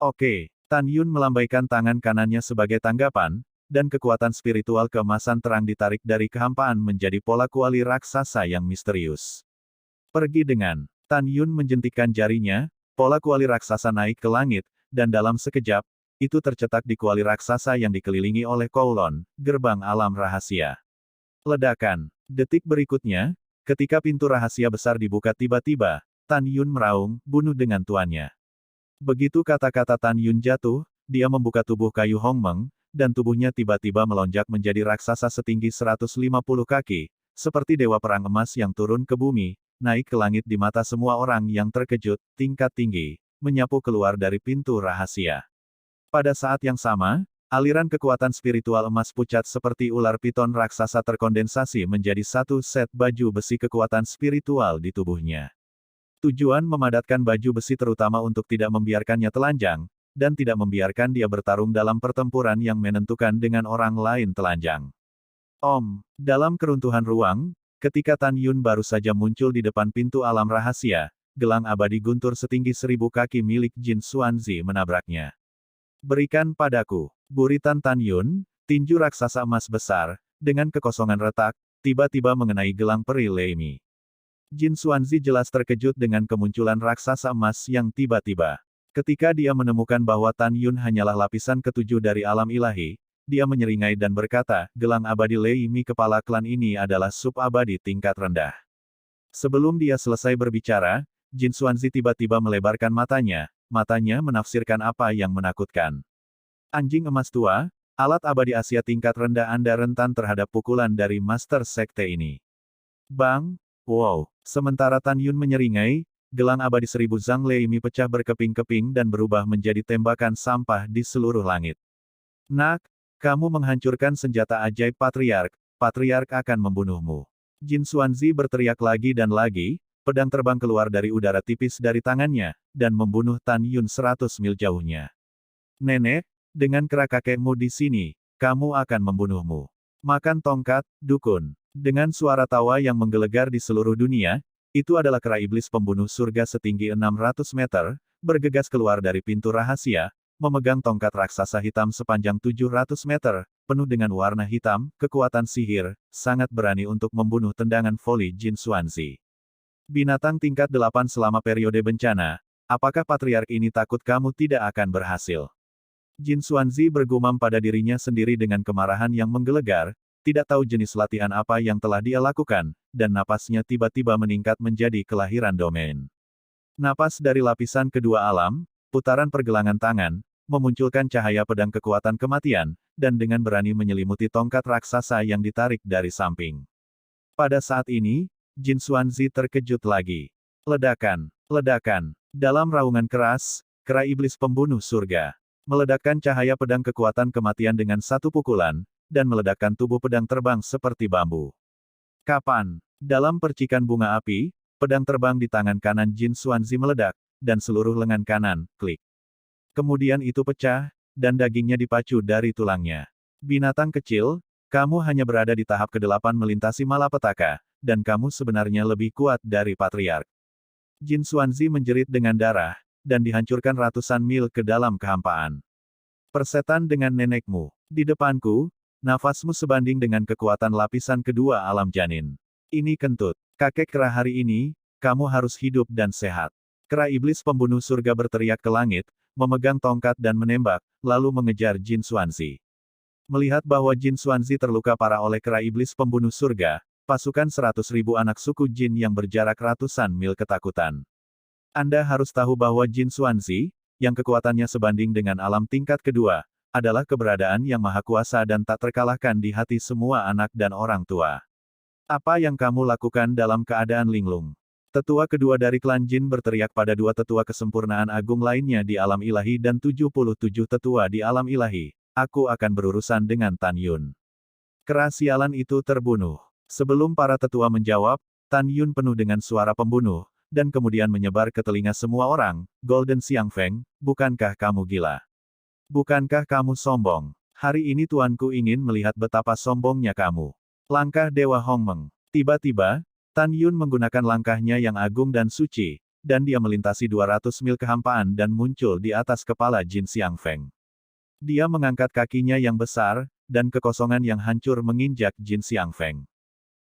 [SPEAKER 1] Oke, Tan Yun melambaikan tangan kanannya sebagai tanggapan, dan kekuatan spiritual keemasan terang ditarik dari kehampaan menjadi pola kuali raksasa yang misterius. Pergi dengan. Tan Yun menjentikkan jarinya, pola kuali raksasa naik ke langit, dan dalam sekejap, itu tercetak di kuali raksasa yang dikelilingi oleh Kowloon, gerbang alam rahasia. Ledakan. Detik berikutnya, ketika pintu rahasia besar dibuka tiba-tiba, Tan Yun meraung, bunuh dengan tuannya. Begitu kata-kata Tan Yun jatuh, dia membuka tubuh kayu Hongmeng, dan tubuhnya tiba-tiba melonjak menjadi raksasa setinggi 150 kaki, seperti dewa perang emas yang turun ke bumi, naik ke langit di mata semua orang yang terkejut, tingkat tinggi, menyapu keluar dari pintu rahasia. Pada saat yang sama, aliran kekuatan spiritual emas pucat seperti ular piton raksasa terkondensasi menjadi satu set baju besi kekuatan spiritual di tubuhnya. Tujuan memadatkan baju besi terutama untuk tidak membiarkannya telanjang, dan tidak membiarkan dia bertarung dalam pertempuran yang menentukan dengan orang lain telanjang. Dalam keruntuhan ruang, ketika Tan Yun baru saja muncul di depan pintu alam rahasia, gelang abadi guntur setinggi 1000 kaki milik Jin Xuanzi menabraknya. Berikan padaku. Buritan Tan Yun, tinju raksasa emas besar, dengan kekosongan retak, tiba-tiba mengenai gelang peri Lei Mi. Jin Xuanzi jelas terkejut dengan kemunculan raksasa emas yang tiba-tiba. Ketika dia menemukan bahwa Tan Yun hanyalah lapisan ketujuh dari alam ilahi, dia menyeringai dan berkata, gelang abadi Lei Mi kepala klan ini adalah sub-abadi tingkat rendah. Sebelum dia selesai berbicara, Jin Xuanzi tiba-tiba melebarkan matanya menafsirkan apa yang menakutkan. Anjing emas tua, alat abadi Asia tingkat rendah Anda rentan terhadap pukulan dari Master Sekte ini. Bang! Wow! Sementara Tan Yun menyeringai, gelang abadi 1000 Zhang Lei Mi pecah berkeping-keping dan berubah menjadi tembakan sampah di seluruh langit. Nak, kamu menghancurkan senjata ajaib Patriark akan membunuhmu. Jin Xuanzi berteriak lagi dan lagi, pedang terbang keluar dari udara tipis dari tangannya, dan membunuh Tan Yun 100 mil jauhnya. Nenek, dengan kera kakekmu di sini, kamu akan membunuhmu. Makan tongkat, dukun. Dengan suara tawa yang menggelegar di seluruh dunia, itu adalah kera iblis pembunuh surga setinggi 600 meter, bergegas keluar dari pintu rahasia, memegang tongkat raksasa hitam sepanjang 700 meter, penuh dengan warna hitam, kekuatan sihir, sangat berani untuk membunuh tendangan voli Jin Xuanzi. Binatang tingkat 8 selama periode bencana, apakah patriark ini takut kamu tidak akan berhasil? Jin Xuanzi bergumam pada dirinya sendiri dengan kemarahan yang menggelegar, tidak tahu jenis latihan apa yang telah dia lakukan, dan napasnya tiba-tiba meningkat menjadi kelahiran domain. Napas dari lapisan kedua alam, putaran pergelangan tangan, memunculkan cahaya pedang kekuatan kematian, dan dengan berani menyelimuti tongkat raksasa yang ditarik dari samping. Pada saat ini, Jin Xuanzi terkejut lagi. Ledakan. Dalam raungan keras, kera iblis pembunuh surga meledakkan cahaya pedang kekuatan kematian dengan satu pukulan, dan meledakkan tubuh pedang terbang seperti bambu. Kapan? Dalam percikan bunga api, pedang terbang di tangan kanan Jin Xuanzi meledak, dan seluruh lengan kanan, klik. Kemudian itu pecah, dan dagingnya dipacu dari tulangnya. Binatang kecil, kamu hanya berada di tahap ke-8 melintasi malapetaka, dan kamu sebenarnya lebih kuat dari patriark. Jin Xuanzi menjerit dengan darah, dan dihancurkan ratusan mil ke dalam kehampaan. Persetan dengan nenekmu. Di depanku, nafasmu sebanding dengan kekuatan lapisan kedua alam janin. Ini kentut. Kakek kera hari ini, kamu harus hidup dan sehat. Kera iblis pembunuh surga berteriak ke langit, memegang tongkat dan menembak, lalu mengejar Jin Xuanzi. Melihat bahwa Jin Xuanzi terluka parah oleh kera iblis pembunuh surga, pasukan 100.000 anak suku Jin yang berjarak ratusan mil ketakutan. Anda harus tahu bahwa Jin Xuanzi, yang kekuatannya sebanding dengan alam tingkat kedua, adalah keberadaan yang maha kuasa dan tak terkalahkan di hati semua anak dan orang tua. Apa yang kamu lakukan dalam keadaan linglung? Tetua kedua dari klan Jin berteriak pada dua tetua kesempurnaan agung lainnya di alam ilahi dan 77 tetua di alam ilahi. Aku akan berurusan dengan Tan Yun. Kera sialan itu terbunuh. Sebelum para tetua menjawab, Tan Yun penuh dengan suara pembunuh, dan kemudian menyebar ke telinga semua orang, Golden Xiangfeng, bukankah kamu gila? Bukankah kamu sombong? Hari ini tuanku ingin melihat betapa sombongnya kamu. Langkah Dewa Hongmeng. Tiba-tiba, Tan Yun menggunakan langkahnya yang agung dan suci, dan dia melintasi 200 mil kehampaan dan muncul di atas kepala Jin Xiangfeng. Dia mengangkat kakinya yang besar, dan kekosongan yang hancur menginjak Jin Xiangfeng.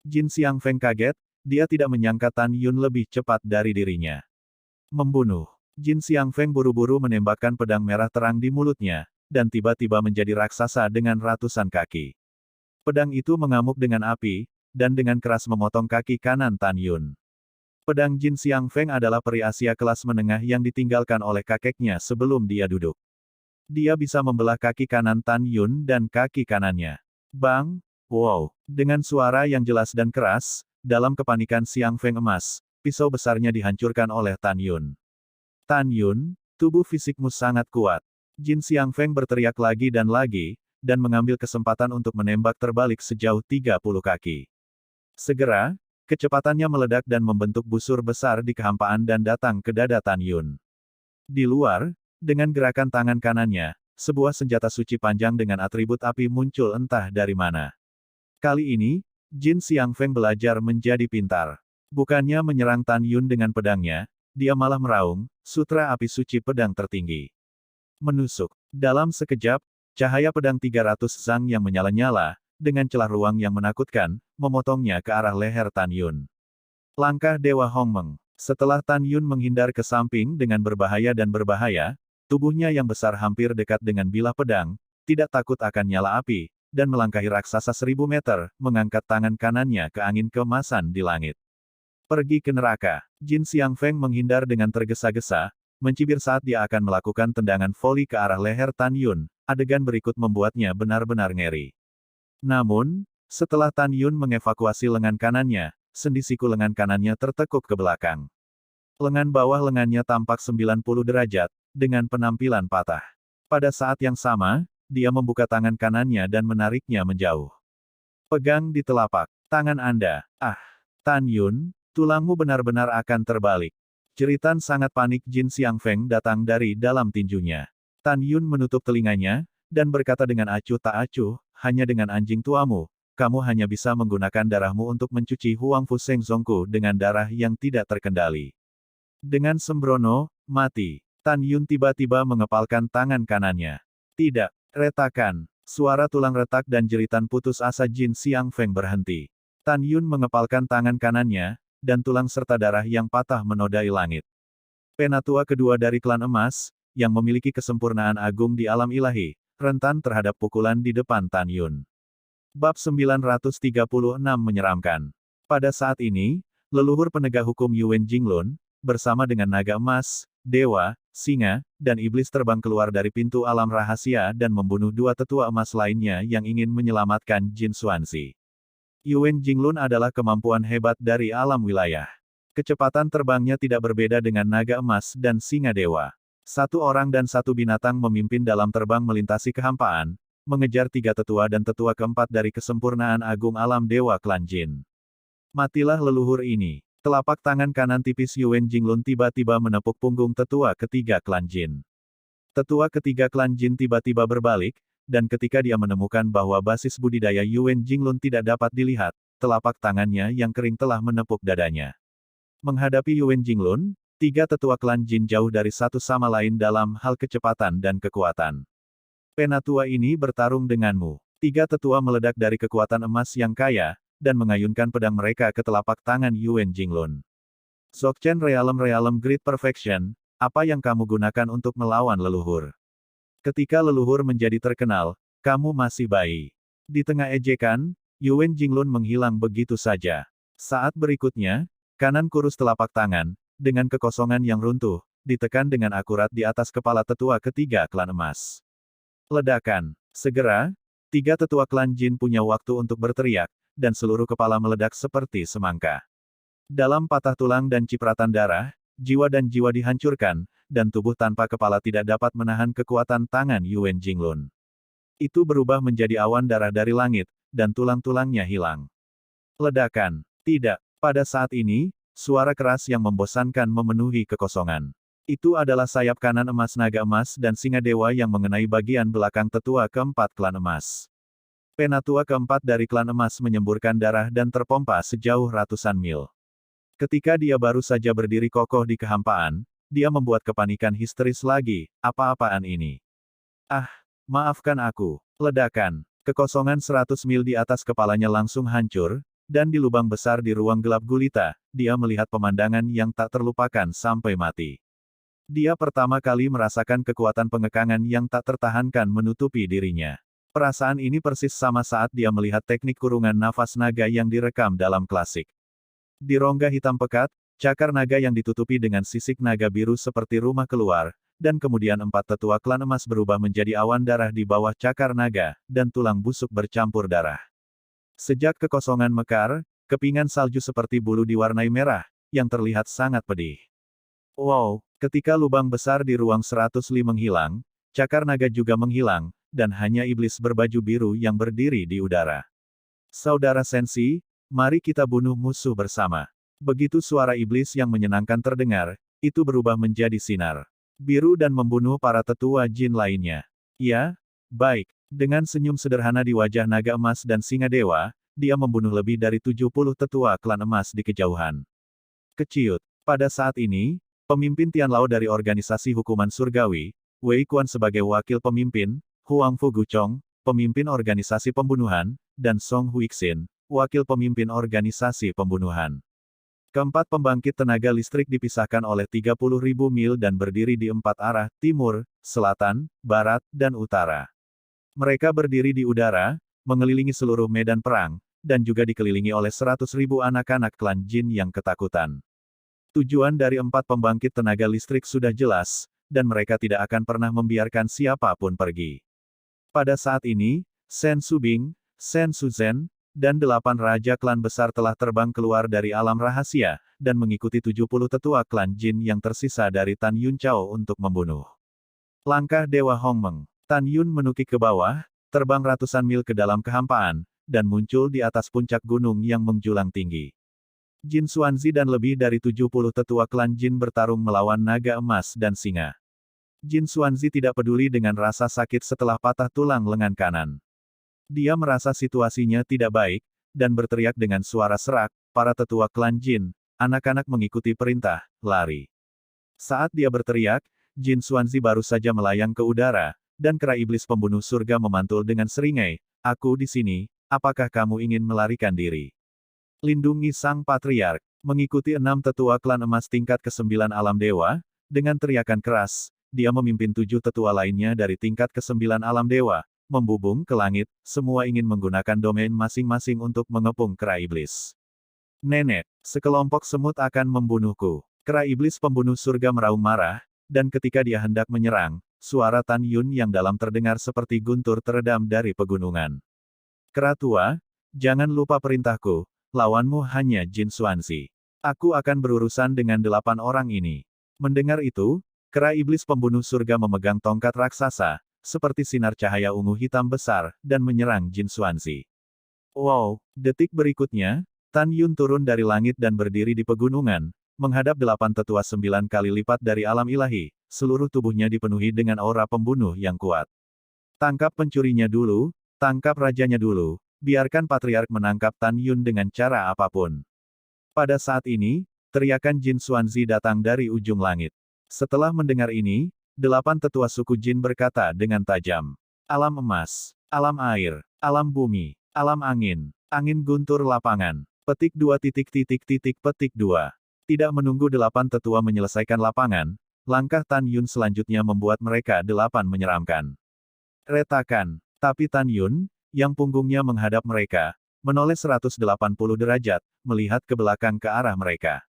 [SPEAKER 1] Jin Xiangfeng kaget, dia tidak menyangka Tan Yun lebih cepat dari dirinya. Membunuh. Jin Xiangfeng buru-buru menembakkan pedang merah terang di mulutnya, dan tiba-tiba menjadi raksasa dengan ratusan kaki. Pedang itu mengamuk dengan api, dan dengan keras memotong kaki kanan Tan Yun. Pedang Jin Xiangfeng adalah peri Asia kelas menengah yang ditinggalkan oleh kakeknya sebelum dia duduk. Dia bisa membelah kaki kanan Tan Yun dan kaki kanannya. Bang! Wow! Dengan suara yang jelas dan keras, dalam kepanikan Xiangfeng emas, pisau besarnya dihancurkan oleh Tan Yun. Tan Yun, tubuh fisikmu sangat kuat. Jin Xiangfeng berteriak lagi, dan mengambil kesempatan untuk menembak terbalik sejauh 30 kaki. Segera, kecepatannya meledak dan membentuk busur besar di kehampaan dan datang ke dada Tan Yun. Di luar, dengan gerakan tangan kanannya, sebuah senjata suci panjang dengan atribut api muncul entah dari mana. Kali ini, Jin Xiangfeng belajar menjadi pintar. Bukannya menyerang Tan Yun dengan pedangnya, dia malah meraung, sutra api suci pedang tertinggi. Menusuk. Dalam sekejap, cahaya pedang 300 zang yang menyala-nyala, dengan celah ruang yang menakutkan, memotongnya ke arah leher Tan Yun. Langkah Dewa Hongmeng. Setelah Tan Yun menghindar ke samping dengan berbahaya, tubuhnya yang besar hampir dekat dengan bilah pedang, tidak takut akan nyala api, dan melangkahi raksasa 1000 meter, mengangkat tangan kanannya ke angin keemasan di langit. Pergi ke neraka. Jin Xiangfeng menghindar dengan tergesa-gesa, mencibir saat dia akan melakukan tendangan voli ke arah leher Tan Yun. Adegan berikut membuatnya benar-benar ngeri. Namun, setelah Tan Yun mengevakuasi lengan kanannya, sendi siku lengan kanannya tertekuk ke belakang. Lengan bawah lengannya tampak 90 derajat, dengan penampilan patah. Pada saat yang sama, dia membuka tangan kanannya dan menariknya menjauh. Pegang di telapak tangan Anda. Ah! Tan Yun, tulangmu benar-benar akan terbalik. Jeritan sangat panik Jin Xiangfeng datang dari dalam tinjunya. Tan Yun menutup telinganya, dan berkata dengan acuh tak acuh, hanya dengan anjing tuamu, kamu hanya bisa menggunakan darahmu untuk mencuci Huang Fu Seng Zongku dengan darah yang tidak terkendali. Dengan sembrono, mati. Tan Yun tiba-tiba mengepalkan tangan kanannya. Tidak. Retakan. Suara tulang retak dan jeritan putus asa Jin Xiangfeng berhenti. Tan Yun mengepalkan tangan kanannya, dan tulang serta darah yang patah menodai langit. Penatua kedua dari klan emas, yang memiliki kesempurnaan agung di alam ilahi, rentan terhadap pukulan di depan Tan Yun. Bab 936 menyeramkan. Pada saat ini, leluhur penegak hukum Yuan Jinglun, bersama dengan naga emas, dewa, singa, dan iblis terbang keluar dari pintu alam rahasia dan membunuh dua tetua emas lainnya yang ingin menyelamatkan Jin Xuanzi. Yuan Jinglun adalah kemampuan hebat dari alam wilayah. Kecepatan terbangnya tidak berbeda dengan naga emas dan singa dewa. Satu orang dan satu binatang memimpin dalam terbang melintasi kehampaan, mengejar tiga tetua dan tetua keempat dari kesempurnaan agung alam dewa klan Jin. Matilah leluhur ini. Telapak tangan kanan tipis Yuan Jinglun tiba-tiba menepuk punggung tetua ketiga klan Jin. Tetua ketiga klan Jin tiba-tiba berbalik, dan ketika dia menemukan bahwa basis budidaya Yuan Jinglun tidak dapat dilihat, telapak tangannya yang kering telah menepuk dadanya. Menghadapi Yuan Jinglun, tiga tetua klan Jin jauh dari satu sama lain dalam hal kecepatan dan kekuatan. Penatua ini bertarung denganmu. Tiga tetua meledak dari kekuatan emas yang kaya, dan mengayunkan pedang mereka ke telapak tangan Yuan Jinglun. Dzogchen Realm Great Perfection, apa yang kamu gunakan untuk melawan leluhur? Ketika leluhur menjadi terkenal, kamu masih bayi. Di tengah ejekan, Yuan Jinglun menghilang begitu saja. Saat berikutnya, kanan kurus telapak tangan, dengan kekosongan yang runtuh, ditekan dengan akurat di atas kepala tetua ketiga klan emas. Ledakan. Segera, tiga tetua klan Jin punya waktu untuk berteriak, dan seluruh kepala meledak seperti semangka. Dalam patah tulang dan cipratan darah, jiwa dihancurkan, dan tubuh tanpa kepala tidak dapat menahan kekuatan tangan Yuan Jinglun. Itu berubah menjadi awan darah dari langit, dan tulang-tulangnya hilang. Ledakan. Tidak. Pada saat ini, suara keras yang membosankan memenuhi kekosongan. Itu adalah sayap kanan emas naga emas dan singa dewa yang mengenai bagian belakang tetua keempat klan emas. Penatua keempat dari klan emas menyemburkan darah dan terpompa sejauh ratusan mil. Ketika dia baru saja berdiri kokoh di kehampaan, dia membuat kepanikan histeris lagi. Apa-apaan ini? Ah, maafkan aku. Ledakan. Kekosongan 100 mil di atas kepalanya langsung hancur, dan di lubang besar di ruang gelap gulita, dia melihat pemandangan yang tak terlupakan sampai mati. Dia pertama kali merasakan kekuatan pengekangan yang tak tertahankan menutupi dirinya. Perasaan ini persis sama saat dia melihat teknik kurungan nafas naga yang direkam dalam klasik. Di rongga hitam pekat, cakar naga yang ditutupi dengan sisik naga biru seperti rumah keluar, dan kemudian empat tetua klan emas berubah menjadi awan darah di bawah cakar naga, dan tulang busuk bercampur darah. Sejak kekosongan mekar, kepingan salju seperti bulu diwarnai merah, yang terlihat sangat pedih. Wow, ketika lubang besar di ruang 105 menghilang, cakar naga juga menghilang, dan hanya iblis berbaju biru yang berdiri di udara. Saudara Sensi, mari kita bunuh musuh bersama. Begitu suara iblis yang menyenangkan terdengar, itu berubah menjadi sinar biru dan membunuh para tetua jin lainnya. Ya, baik. Dengan senyum sederhana di wajah naga emas dan singa dewa, dia membunuh lebih dari 70 tetua klan emas di kejauhan. Keciut. Pada saat ini, pemimpin Tianlao dari organisasi hukuman surgawi, Wei Quan sebagai wakil pemimpin, Huang Fu Guchong, pemimpin organisasi pembunuhan, dan Song Huixin, wakil pemimpin organisasi pembunuhan. Keempat pembangkit tenaga listrik dipisahkan oleh 30.000 mil dan berdiri di empat arah, timur, selatan, barat, dan utara. Mereka berdiri di udara, mengelilingi seluruh medan perang, dan juga dikelilingi oleh 100.000 anak-anak klan Jin yang ketakutan. Tujuan dari empat pembangkit tenaga listrik sudah jelas, dan mereka tidak akan pernah membiarkan siapapun pergi. Pada saat ini, Shen Subing, Shen Suzhen, dan 8 raja klan besar telah terbang keluar dari alam rahasia, dan mengikuti 70 tetua klan Jin yang tersisa dari Tan Yun Chao untuk membunuh. Langkah Dewa Hongmeng. Tan Yun menukik ke bawah, terbang ratusan mil ke dalam kehampaan, dan muncul di atas puncak gunung yang menjulang tinggi. Jin Xuanzi dan lebih dari 70 tetua klan Jin bertarung melawan naga emas dan singa. Jin Xuanzi tidak peduli dengan rasa sakit setelah patah tulang lengan kanan. Dia merasa situasinya tidak baik, dan berteriak dengan suara serak, para tetua klan Jin, anak-anak mengikuti perintah, lari. Saat dia berteriak, Jin Xuanzi baru saja melayang ke udara, dan kera iblis pembunuh surga memantul dengan seringai, "Aku di sini, apakah kamu ingin melarikan diri? Lindungi Sang Patriark." Mengikuti 6 tetua klan emas tingkat ke-9 alam dewa, dengan teriakan keras, dia memimpin 7 tetua lainnya dari tingkat ke-9 alam dewa, membubung ke langit, semua ingin menggunakan domain masing-masing untuk mengepung kera iblis. "Nenek, sekelompok semut akan membunuhku." Kera iblis pembunuh surga meraung marah, dan ketika dia hendak menyerang, suara Tan Yun yang dalam terdengar seperti guntur teredam dari pegunungan. "Kera tua, jangan lupa perintahku, lawanmu hanya Jin Xuanzi. Aku akan berurusan dengan 8 orang ini." Mendengar itu, kera iblis pembunuh surga memegang tongkat raksasa, seperti sinar cahaya ungu hitam besar, dan menyerang Jin Xuanzi. Wow, detik berikutnya, Tan Yun turun dari langit dan berdiri di pegunungan, menghadap 8 tetua 9 kali lipat dari alam ilahi, seluruh tubuhnya dipenuhi dengan aura pembunuh yang kuat. "Tangkap pencurinya dulu, tangkap rajanya dulu, biarkan Patriark menangkap Tan Yun dengan cara apapun." Pada saat ini, Teriakan Jin Xuanzi datang dari ujung langit. Setelah mendengar ini, 8 tetua suku Jin berkata dengan tajam. Alam emas, alam air, alam bumi, alam angin, angin guntur lapangan. Petik 2 petik 2. Tidak menunggu 8 tetua menyelesaikan lapangan, langkah Tan Yun selanjutnya membuat mereka 8 menyeramkan. Retakan. Tapi Tan Yun, yang punggungnya menghadap mereka, menoleh 180 derajat, melihat ke belakang ke arah mereka.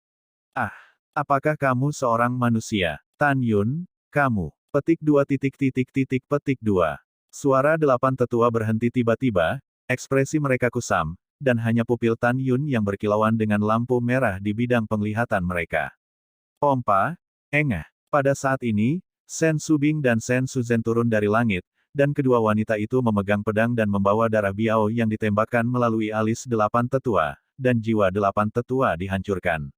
[SPEAKER 1] Ah, apakah kamu seorang manusia? Tan Yun, kamu. Petik 2 petik 2. Suara 8 tetua berhenti tiba-tiba, ekspresi mereka kusam, dan hanya pupil Tan Yun yang berkilauan dengan lampu merah di bidang penglihatan mereka. Pompa, engah. Pada saat ini, Shen Subing dan Shen Suzhen turun dari langit, dan kedua wanita itu memegang pedang dan membawa darah Biao yang ditembakkan melalui alis 8 tetua, dan jiwa 8 tetua dihancurkan.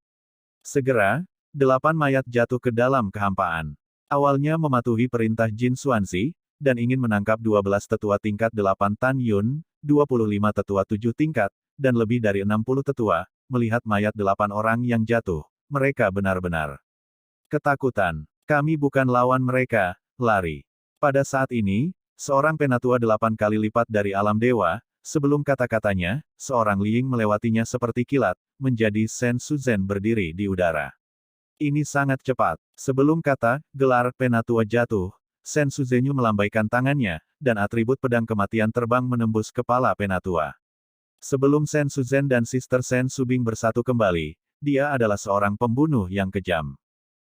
[SPEAKER 1] Segera, 8 mayat jatuh ke dalam kehampaan. Awalnya mematuhi perintah Jin Xuanzi, dan ingin menangkap 12 tetua tingkat 8 Tan Yun, 25 tetua 7 tingkat, dan lebih dari 60 tetua, melihat mayat 8 orang yang jatuh. Mereka benar-benar ketakutan. Kami bukan lawan mereka, lari. Pada saat ini, seorang penatua 8 kali lipat dari alam dewa, sebelum kata-katanya, seorang Liying melewatinya seperti kilat, menjadi Shen Suzhen berdiri di udara. Ini sangat cepat. Sebelum kata, gelar penatua jatuh, Shen Suzhenyu melambaikan tangannya, dan atribut pedang kematian terbang menembus kepala penatua. Sebelum Shen Suzhen dan Sister Shen Subing bersatu kembali, dia adalah seorang pembunuh yang kejam.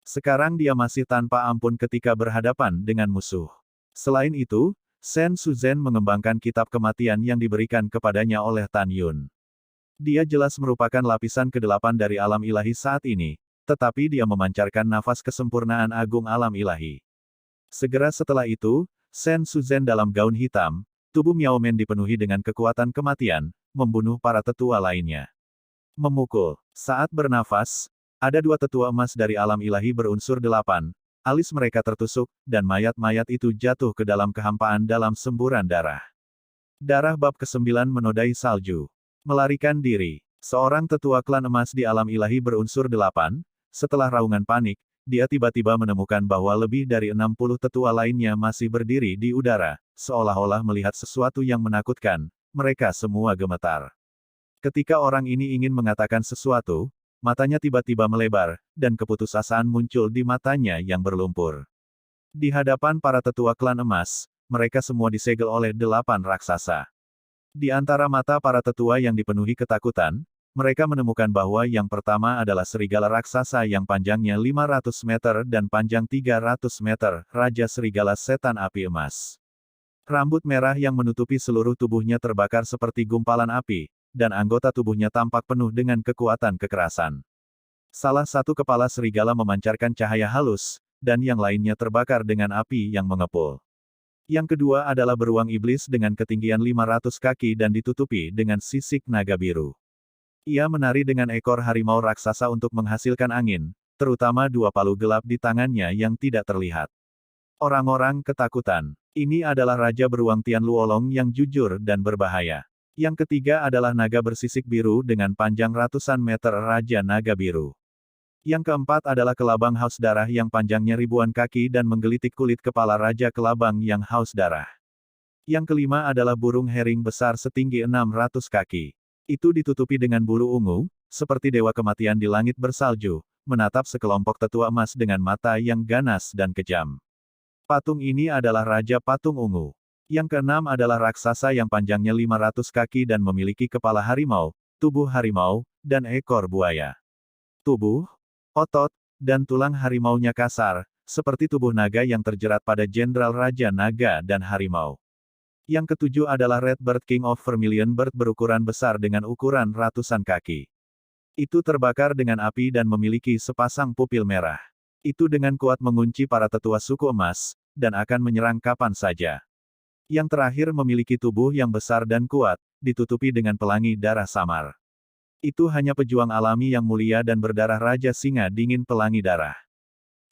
[SPEAKER 1] Sekarang dia masih tanpa ampun ketika berhadapan dengan musuh. Selain itu, Shen Suzhen mengembangkan kitab kematian yang diberikan kepadanya oleh Tan Yun. Dia jelas merupakan lapisan ke-8 dari alam ilahi saat ini, tetapi dia memancarkan nafas kesempurnaan agung alam ilahi. Segera setelah itu, Shen Suzhen dalam gaun hitam, tubuh Miao Men dipenuhi dengan kekuatan kematian, membunuh para tetua lainnya. Memukul. Saat bernafas, ada 2 tetua emas dari alam ilahi berunsur 8, alis mereka tertusuk, dan mayat-mayat itu jatuh ke dalam kehampaan dalam semburan darah. Darah bab ke-9 menodai salju. Melarikan diri. Seorang tetua klan emas di alam ilahi berunsur 8, setelah raungan panik, dia tiba-tiba menemukan bahwa lebih dari 60 tetua lainnya masih berdiri di udara, seolah-olah melihat sesuatu yang menakutkan. Mereka semua gemetar. Ketika orang ini ingin mengatakan sesuatu, matanya tiba-tiba melebar, dan keputusasaan muncul di matanya yang berlumpur. Di hadapan para tetua klan emas, mereka semua disegel oleh 8 raksasa. Di antara mata para tetua yang dipenuhi ketakutan, mereka menemukan bahwa yang pertama adalah serigala raksasa yang panjangnya 500 meter dan panjang 300 meter, Raja Serigala Setan Api Emas. Rambut merah yang menutupi seluruh tubuhnya terbakar seperti gumpalan api, dan anggota tubuhnya tampak penuh dengan kekuatan kekerasan. Salah satu kepala serigala memancarkan cahaya halus, dan yang lainnya terbakar dengan api yang mengepul. Yang kedua adalah beruang iblis dengan ketinggian 500 kaki dan ditutupi dengan sisik naga biru. Ia menari dengan ekor harimau raksasa untuk menghasilkan angin, terutama 2 palu gelap di tangannya yang tidak terlihat. Orang-orang ketakutan. Ini adalah Raja Beruang Tian Luolong yang jujur dan berbahaya. Yang ketiga adalah naga bersisik biru dengan panjang ratusan meter, Raja Naga Biru. Yang keempat adalah kelabang haus darah yang panjangnya ribuan kaki dan menggelitik kulit kepala Raja Kelabang yang haus darah. Yang kelima adalah burung hering besar setinggi 600 kaki. Itu ditutupi dengan bulu ungu, seperti dewa kematian di langit bersalju, menatap sekelompok tetua emas dengan mata yang ganas dan kejam. Patung ini adalah Raja Patung Ungu. Yang keenam adalah raksasa yang panjangnya 500 kaki dan memiliki kepala harimau, tubuh harimau, dan ekor buaya. Tubuh, otot, dan tulang harimaunya kasar, seperti tubuh naga yang terjerat pada Jenderal Raja Naga dan Harimau. Yang ketujuh adalah Red Bird King of Vermilion Bird berukuran besar dengan ukuran ratusan kaki. Itu terbakar dengan api dan memiliki sepasang pupil merah. Itu dengan kuat mengunci para tetua suku emas, dan akan menyerang kapan saja. Yang terakhir memiliki tubuh yang besar dan kuat, ditutupi dengan pelangi darah samar. Itu hanya pejuang alami yang mulia dan berdarah Raja Singa Dingin Pelangi Darah.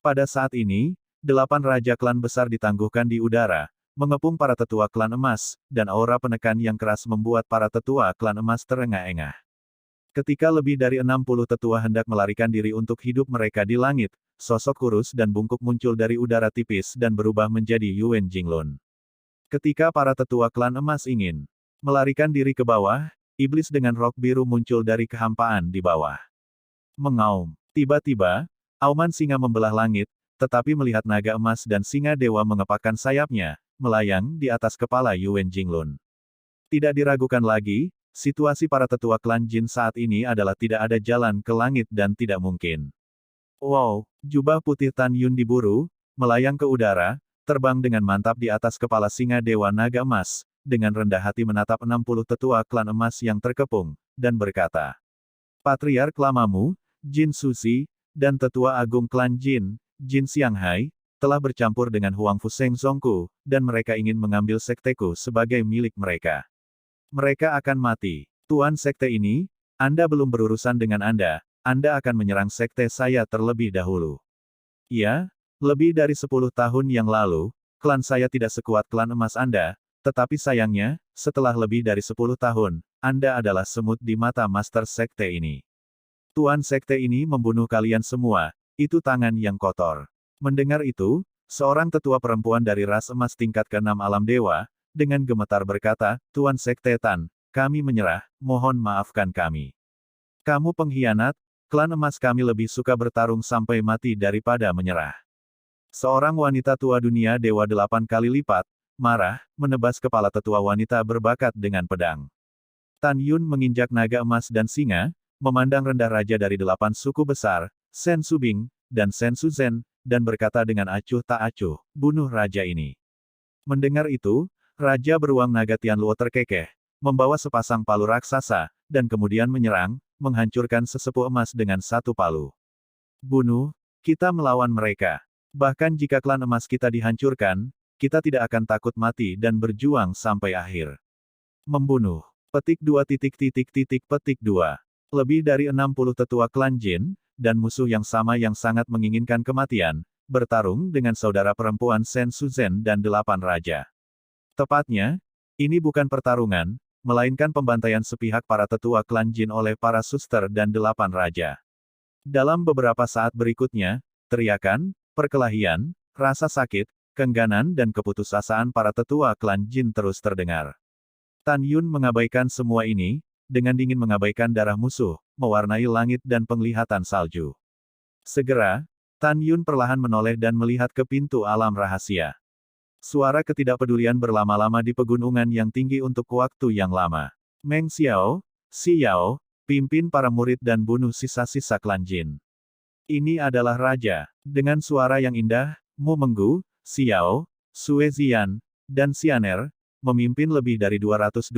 [SPEAKER 1] Pada saat ini, 8 raja klan besar ditangguhkan di udara, mengepung para tetua klan emas, dan aura penekan yang keras membuat para tetua klan emas terengah-engah. Ketika lebih dari 60 tetua hendak melarikan diri untuk hidup mereka di langit, sosok kurus dan bungkuk muncul dari udara tipis dan berubah menjadi Yuan Jinglun. Ketika para tetua klan emas ingin melarikan diri ke bawah, iblis dengan rok biru muncul dari kehampaan di bawah. Mengaum. Tiba-tiba, auman singa membelah langit, tetapi melihat naga emas dan singa dewa mengepakkan sayapnya, melayang di atas kepala Yuan Jinglun. Tidak diragukan lagi, situasi para tetua klan Jin saat ini adalah tidak ada jalan ke langit dan tidak mungkin. Wow, jubah putih Tan Yun diburu, melayang ke udara, terbang dengan mantap di atas kepala singa dewa naga emas, dengan rendah hati menatap 60 tetua klan emas yang terkepung, dan berkata, Patriark lamamu, Jin Suzi, dan tetua agung klan Jin, Jin Xianghai, telah bercampur dengan Huang Fu Seng Zongku, dan mereka ingin mengambil sekteku sebagai milik mereka. Mereka akan mati. Tuan sekte ini, Anda belum berurusan dengan Anda akan menyerang sekte saya terlebih dahulu. Ya, lebih dari 10 tahun yang lalu, klan saya tidak sekuat klan emas Anda, tetapi sayangnya, setelah lebih dari 10 tahun, Anda adalah semut di mata master sekte ini. Tuan sekte ini membunuh kalian semua, itu tangan yang kotor. Mendengar itu, seorang tetua perempuan dari ras emas tingkat ke-6 alam dewa, dengan gemetar berkata, Tuan Sekte Tan, kami menyerah, mohon maafkan kami. Kamu pengkhianat, klan emas kami lebih suka bertarung sampai mati daripada menyerah. Seorang wanita tua dunia dewa 8 kali lipat, marah, menebas kepala tetua wanita berbakat dengan pedang. Tan Yun menginjak naga emas dan singa, memandang rendah raja dari 8 suku besar, Sen Subing, dan Sen Suzhen, dan berkata dengan acuh tak acuh, bunuh raja ini. Mendengar itu, Raja beruang naga Tianluo terkekeh, membawa sepasang palu raksasa, dan kemudian menyerang, menghancurkan sesepuh emas dengan satu palu. Bunuh, kita melawan mereka. Bahkan jika klan emas kita dihancurkan, kita tidak akan takut mati dan berjuang sampai akhir. Membunuh. Petik 2. Petik 2. Lebih dari 60 tetua klan Jin, dan musuh yang sama yang sangat menginginkan kematian, bertarung dengan saudara perempuan Sen Suzhen dan 8 raja. Tepatnya, ini bukan pertarungan, melainkan pembantaian sepihak para tetua klan Jin oleh para suster dan 8 raja. Dalam beberapa saat berikutnya, teriakan, perkelahian, rasa sakit, keengganan dan keputusasaan para tetua klan Jin terus terdengar. Tan Yun mengabaikan semua ini, dengan dingin mengabaikan darah musuh, mewarnai langit dan penglihatan salju. Segera, Tan Yun perlahan menoleh dan melihat ke pintu alam rahasia. Suara ketidakpedulian berlama-lama di pegunungan yang tinggi untuk waktu yang lama. Meng Xiao, Si Yao, pimpin para murid dan bunuh sisa-sisa klan Jin. Ini adalah raja. Dengan suara yang indah, Mu Menggu, Xiao, Sue Zian, dan Xianer, memimpin lebih dari 220.000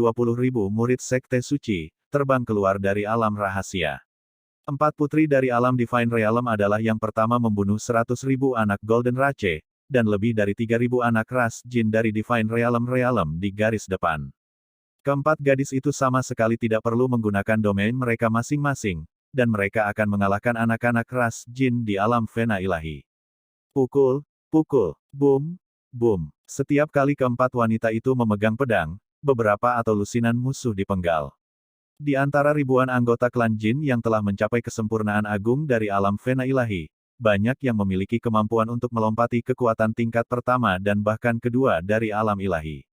[SPEAKER 1] murid sekte suci, terbang keluar dari alam rahasia. 4 putri dari alam Divine Realm adalah yang pertama membunuh 100.000 anak Golden Rache, dan lebih dari 3.000 anak ras Jin dari Divine Realm di garis depan. Keempat gadis itu sama sekali tidak perlu menggunakan domain mereka masing-masing, dan mereka akan mengalahkan anak-anak ras Jin di alam Vena ilahi. Pukul, pukul, boom, boom. Setiap kali keempat wanita itu memegang pedang, beberapa atau lusinan musuh dipenggal. Di antara ribuan anggota klan Jin yang telah mencapai kesempurnaan agung dari alam Vena ilahi, banyak yang memiliki kemampuan untuk melompati kekuatan tingkat pertama dan bahkan kedua dari alam ilahi.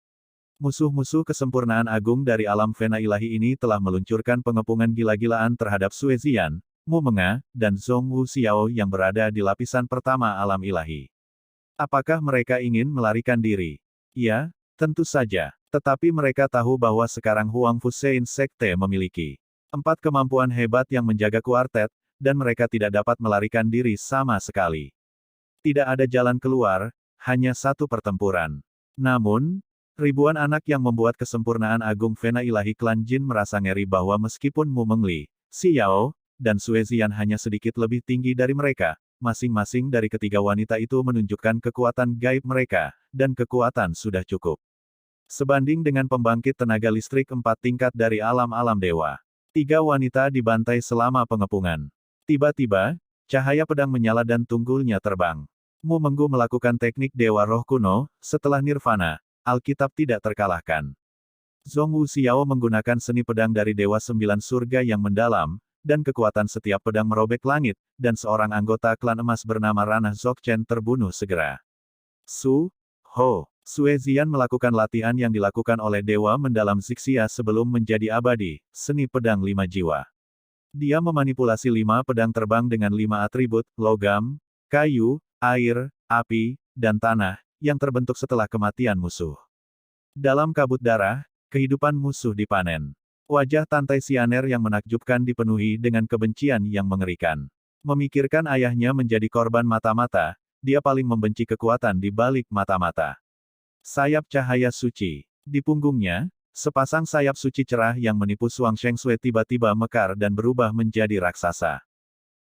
[SPEAKER 1] Musuh-musuh kesempurnaan agung dari alam Vena ilahi ini telah meluncurkan pengepungan gila-gilaan terhadap Sue Zian, Mu Menga, dan Zhong Wu Xiao yang berada di lapisan pertama alam ilahi. Apakah mereka ingin melarikan diri? Ya, tentu saja. Tetapi mereka tahu bahwa sekarang Huang Fu Sein Sekte memiliki 4 kemampuan hebat yang menjaga kuartet, dan mereka tidak dapat melarikan diri sama sekali. Tidak ada jalan keluar, hanya satu pertempuran. Namun, ribuan anak yang membuat kesempurnaan agung Vena ilahi klan Jin merasa ngeri bahwa meskipun Mu Mengli, Si Yao, dan Sue Zian hanya sedikit lebih tinggi dari mereka, masing-masing dari ketiga wanita itu menunjukkan kekuatan gaib mereka, dan kekuatan sudah cukup. Sebanding dengan pembangkit tenaga listrik 4 tingkat dari alam-alam dewa. 3 wanita dibantai selama pengepungan. Tiba-tiba, cahaya pedang menyala dan tunggulnya terbang. Mu Menggu melakukan teknik Dewa Roh Kuno, setelah Nirvana, Alkitab tidak terkalahkan. Zhong Wuxiao menggunakan seni pedang dari Dewa Sembilan Surga yang mendalam, dan kekuatan setiap pedang merobek langit, dan seorang anggota klan emas bernama Ranah Dzogchen terbunuh segera. Su Ho Suezian melakukan latihan yang dilakukan oleh Dewa Mendalam Zixia sebelum menjadi abadi, seni pedang 5 jiwa. Dia memanipulasi 5 pedang terbang dengan 5 atribut, logam, kayu, air, api, dan tanah, yang terbentuk setelah kematian musuh. Dalam kabut darah, kehidupan musuh dipanen. Wajah Tantai Xianer yang menakjubkan dipenuhi dengan kebencian yang mengerikan. Memikirkan ayahnya menjadi korban mata-mata, dia paling membenci kekuatan di balik mata-mata. Sayap cahaya suci. Di punggungnya, sepasang sayap suci cerah yang menipu Suang Shengshui tiba-tiba mekar dan berubah menjadi raksasa.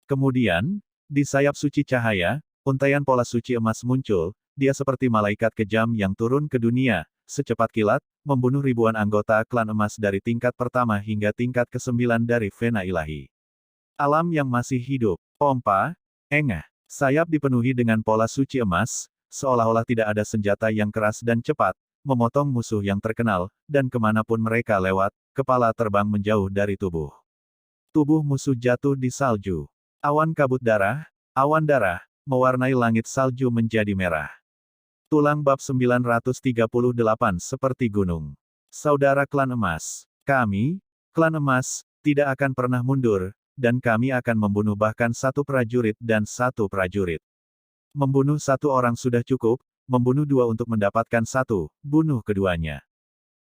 [SPEAKER 1] Kemudian, di sayap suci cahaya, untaian pola suci emas muncul, dia seperti malaikat kejam yang turun ke dunia, secepat kilat, membunuh ribuan anggota klan emas dari tingkat pertama hingga tingkat ke-9 dari Vena Ilahi. Alam yang masih hidup, pompa, engah, sayap dipenuhi dengan pola suci emas, seolah-olah tidak ada senjata yang keras dan cepat, memotong musuh yang terkenal, dan kemanapun mereka lewat, kepala terbang menjauh dari tubuh. Tubuh musuh jatuh di salju. Awan kabut darah, awan darah, mewarnai langit salju menjadi merah. Tulang bab 938 seperti gunung. Saudara klan emas, kami, klan emas, tidak akan pernah mundur, dan kami akan membunuh bahkan 1 prajurit dan 1 prajurit. Membunuh 1 orang sudah cukup, membunuh 2 untuk mendapatkan 1, bunuh keduanya.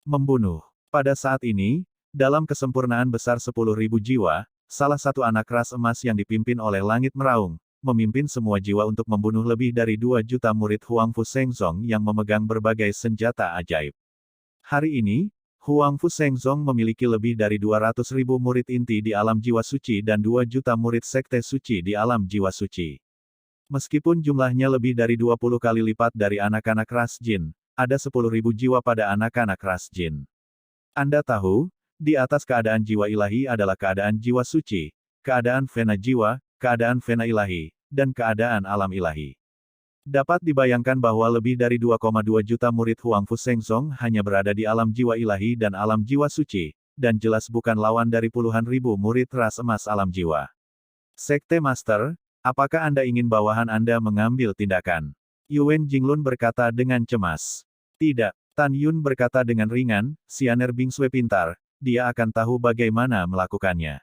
[SPEAKER 1] Membunuh. Pada saat ini, dalam kesempurnaan besar 10.000 jiwa, salah satu anak ras emas yang dipimpin oleh langit meraung, memimpin semua jiwa untuk membunuh lebih dari 2 juta murid Huangfu Shengzong yang memegang berbagai senjata ajaib. Hari ini, Huangfu Shengzong memiliki lebih dari 200.000 murid inti di alam jiwa suci dan 2 juta murid sekte suci di alam jiwa suci. Meskipun jumlahnya lebih dari 20 kali lipat dari anak-anak ras jin, ada 10.000 jiwa pada anak-anak ras jin. Anda tahu, di atas keadaan jiwa ilahi adalah keadaan jiwa suci, keadaan Vena jiwa, keadaan Vena ilahi, dan keadaan alam ilahi. Dapat dibayangkan bahwa lebih dari 2,2 juta murid Huangfu Shengzong hanya berada di alam jiwa ilahi dan alam jiwa suci, dan jelas bukan lawan dari puluhan ribu murid ras emas alam jiwa. Sekte Master, apakah Anda ingin bawahan Anda mengambil tindakan? Yuan Jinglun berkata dengan cemas. Tidak, Tan Yun berkata dengan ringan, Xianer Bingsui pintar, dia akan tahu bagaimana melakukannya.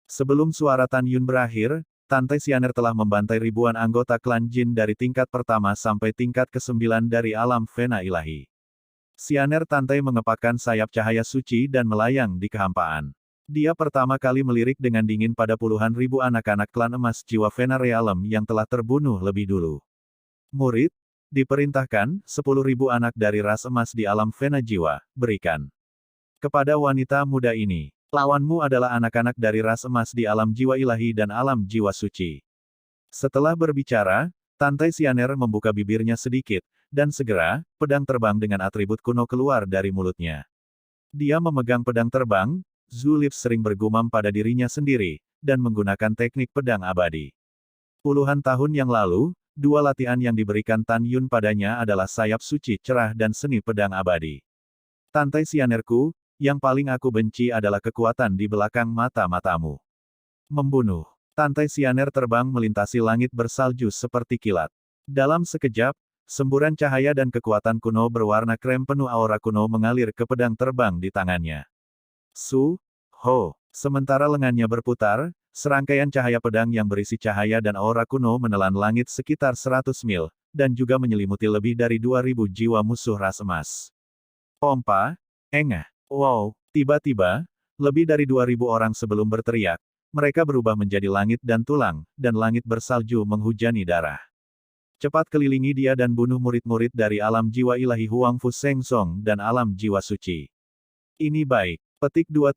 [SPEAKER 1] Sebelum suara Tan Yun berakhir, Tantai Xianer telah membantai ribuan anggota klan Jin dari tingkat pertama sampai tingkat ke-9 dari alam Vena ilahi. Xianer Tantai mengepakkan sayap cahaya suci dan melayang di kehampaan. Dia pertama kali melirik dengan dingin pada puluhan ribu anak-anak klan emas jiwa Vena Realem yang telah terbunuh lebih dulu. Murid, diperintahkan, 10.000 anak dari ras emas di alam Vena jiwa, berikan kepada wanita muda ini. Lawanmu adalah anak-anak dari ras emas di alam jiwa ilahi dan alam jiwa suci. Setelah berbicara, Tantai Xianer membuka bibirnya sedikit, dan segera, pedang terbang dengan atribut kuno keluar dari mulutnya. Dia memegang pedang terbang, Zulip sering bergumam pada dirinya sendiri, dan menggunakan teknik pedang abadi. Puluhan tahun yang lalu, 2 latihan yang diberikan Tan Yun padanya adalah sayap suci cerah dan seni pedang abadi. Tantai Xianerku, yang paling aku benci adalah kekuatan di belakang mata-matamu. Membunuh. Tantai Xianer terbang melintasi langit bersalju seperti kilat. Dalam sekejap, semburan cahaya dan kekuatan kuno berwarna krem penuh aura kuno mengalir ke pedang terbang di tangannya. Su Ho. Sementara lengannya berputar, serangkaian cahaya pedang yang berisi cahaya dan aura kuno menelan langit sekitar 100 mil, dan juga menyelimuti lebih dari 2.000 jiwa musuh ras emas. Pompa, engah. Wow, tiba-tiba, lebih dari 2.000 orang sebelum berteriak, mereka berubah menjadi langit dan tulang, dan langit bersalju menghujani darah. Cepat kelilingi dia dan bunuh murid-murid dari alam jiwa ilahi Huangfu Shengzong dan alam jiwa suci. Ini baik. Petik 2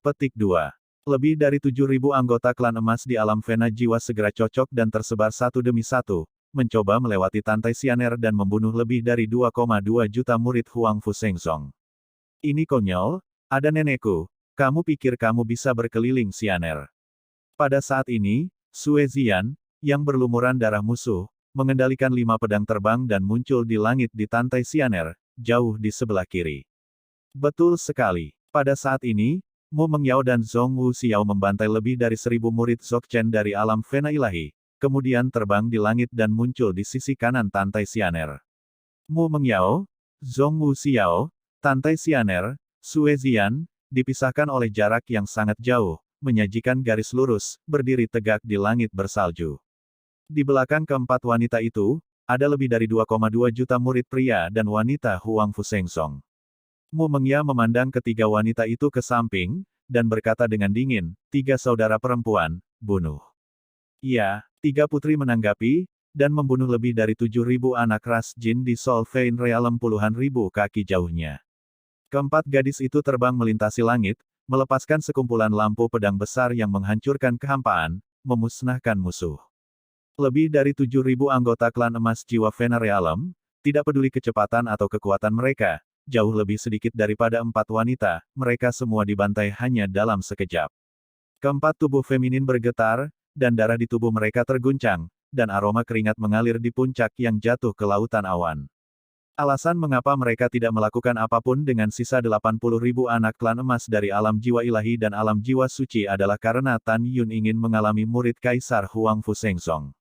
[SPEAKER 1] petik 2. Lebih dari 7.000 anggota klan emas di alam Vena jiwa segera cocok dan tersebar satu demi satu, mencoba melewati Tantai Xianer dan membunuh lebih dari 2,2 juta murid Huangfu Shengzong. Ini konyol, ada nenekku, kamu pikir kamu bisa berkeliling Xianer. Pada saat ini, Sue Zian, yang berlumuran darah musuh, mengendalikan 5 pedang terbang dan muncul di langit di Tantai Xianer, jauh di sebelah kiri. Betul sekali. Pada saat ini, Mu Mengyao dan Zhong Wu Xiao membantai lebih dari 1.000 murid Dzogchen dari alam Vena ilahi, kemudian terbang di langit dan muncul di sisi kanan Tantai Xianer. Mu Mengyao, Zhong Wu Xiao, Tantai Xianer, Sue Zian, dipisahkan oleh jarak yang sangat jauh, menyajikan garis lurus, berdiri tegak di langit bersalju. Di belakang keempat wanita itu, ada lebih dari 2,2 juta murid pria dan wanita Huang Fusengsong. Mu Mengya memandang ketiga wanita itu ke samping, dan berkata dengan dingin, 3 saudara perempuan, bunuh. Iya, 3 putri menanggapi, dan membunuh lebih dari 7.000 anak ras jin di Solvein Realm puluhan ribu kaki jauhnya. Keempat gadis itu terbang melintasi langit, melepaskan sekumpulan lampu pedang besar yang menghancurkan kehampaan, memusnahkan musuh. Lebih dari 7.000 anggota klan emas jiwa Vena Realm, tidak peduli kecepatan atau kekuatan mereka, jauh lebih sedikit daripada 4 wanita, mereka semua dibantai hanya dalam sekejap. Keempat tubuh feminin bergetar, dan darah di tubuh mereka terguncang, dan aroma keringat mengalir di puncak yang jatuh ke lautan awan. Alasan mengapa mereka tidak melakukan apapun dengan sisa 80.000 anak klan emas dari alam jiwa ilahi dan alam jiwa suci adalah karena Tan Yun ingin mengalami murid Kaisar Huang Fusengsong.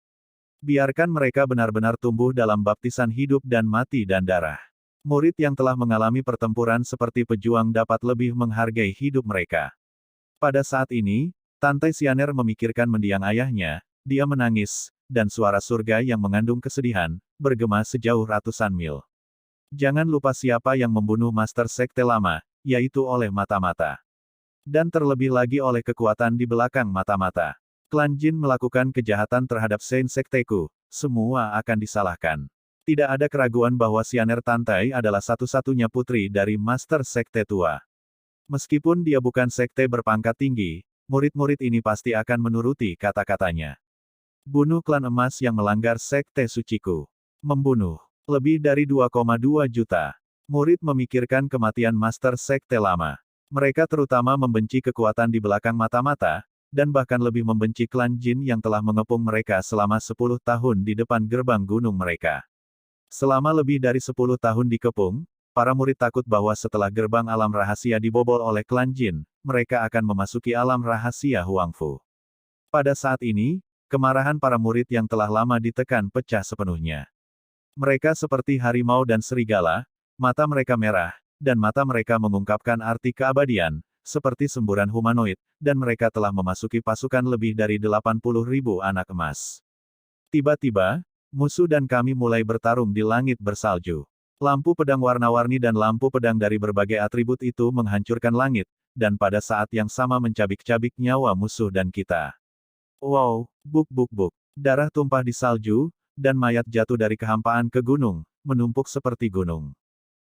[SPEAKER 1] Biarkan mereka benar-benar tumbuh dalam baptisan hidup dan mati dan darah. Murid yang telah mengalami pertempuran seperti pejuang dapat lebih menghargai hidup mereka. Pada saat ini, Tantai Xianer memikirkan mendiang ayahnya, dia menangis, dan suara surga yang mengandung kesedihan, bergema sejauh ratusan mil. Jangan lupa siapa yang membunuh Master Sekte Lama, yaitu oleh mata-mata. Dan terlebih lagi oleh kekuatan di belakang mata-mata. Klan Jin melakukan kejahatan terhadap Saint Sekteku, semua akan disalahkan. Tidak ada keraguan bahwa Xianer Tantai adalah satu-satunya putri dari Master Sekte Tua. Meskipun dia bukan sekte berpangkat tinggi, murid-murid ini pasti akan menuruti kata-katanya. Bunuh klan emas yang melanggar sekte suciku. Membunuh. Lebih dari 2,2 juta. Murid memikirkan kematian Master Sekte Lama. Mereka terutama membenci kekuatan di belakang mata-mata, dan bahkan lebih membenci klan Jin yang telah mengepung mereka selama 10 tahun di depan gerbang gunung mereka. Selama lebih dari 10 tahun dikepung, para murid takut bahwa setelah gerbang alam rahasia dibobol oleh klan Jin, mereka akan memasuki alam rahasia Huangfu. Pada saat ini, kemarahan para murid yang telah lama ditekan pecah sepenuhnya. Mereka seperti harimau dan serigala, mata mereka merah, dan mata mereka mengungkapkan arti keabadian, seperti semburan humanoid, dan mereka telah memasuki pasukan lebih dari 80.000 anak emas. Tiba-tiba, musuh dan kami mulai bertarung di langit bersalju. Lampu pedang warna-warni dan lampu pedang dari berbagai atribut itu menghancurkan langit, dan pada saat yang sama mencabik-cabik nyawa musuh dan kita. Wow, buk-buk-buk. Darah tumpah di salju, dan mayat jatuh dari kehampaan ke gunung, menumpuk seperti gunung.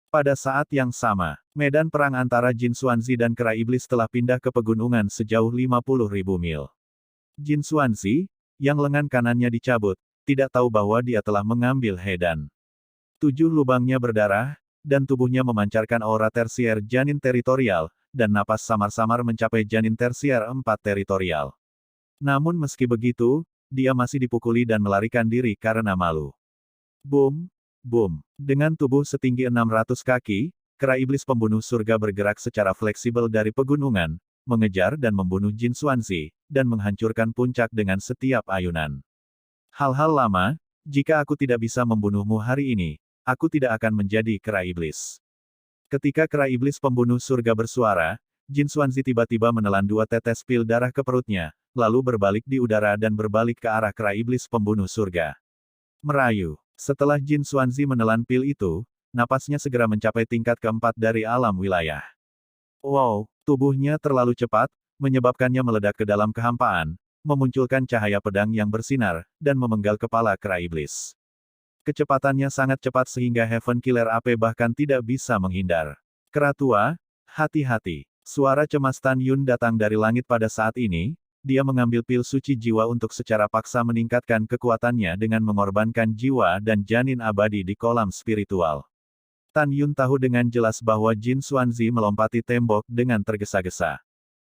[SPEAKER 1] Pada saat yang sama, medan perang antara Jin Xuanzi dan Kera Iblis telah pindah ke pegunungan sejauh 50.000 mil. Jin Xuanzi, yang lengan kanannya dicabut, tidak tahu bahwa dia telah mengambil Hedan. 7 lubangnya berdarah, dan tubuhnya memancarkan aura tersier janin teritorial, dan napas samar-samar mencapai janin tersier 4 teritorial. Namun meski begitu, dia masih dipukuli dan melarikan diri karena malu. Boom, boom. Dengan tubuh setinggi 600 kaki, Kera Iblis pembunuh surga bergerak secara fleksibel dari pegunungan, mengejar dan membunuh Jin Xuanzi, dan menghancurkan puncak dengan setiap ayunan. Hal-hal lama, jika aku tidak bisa membunuhmu hari ini, aku tidak akan menjadi Kera Iblis. Ketika Kera Iblis pembunuh surga bersuara, Jin Xuanzi tiba-tiba menelan 2 tetes pil darah ke perutnya, lalu berbalik di udara dan berbalik ke arah Kera Iblis pembunuh surga. Merayu. Setelah Jin Xuanzi menelan pil itu, napasnya segera mencapai tingkat keempat dari alam wilayah. Wow, tubuhnya terlalu cepat, menyebabkannya meledak ke dalam kehampaan, memunculkan cahaya pedang yang bersinar, dan memenggal kepala Kera Iblis. Kecepatannya sangat cepat sehingga Heaven Killer AP bahkan tidak bisa menghindar. Kera tua, hati-hati. Suara cemas Tan Yun datang dari langit pada saat ini, dia mengambil pil suci jiwa untuk secara paksa meningkatkan kekuatannya dengan mengorbankan jiwa dan janin abadi di kolam spiritual. Tan Yun tahu dengan jelas bahwa Jin Xuanzi melompati tembok dengan tergesa-gesa.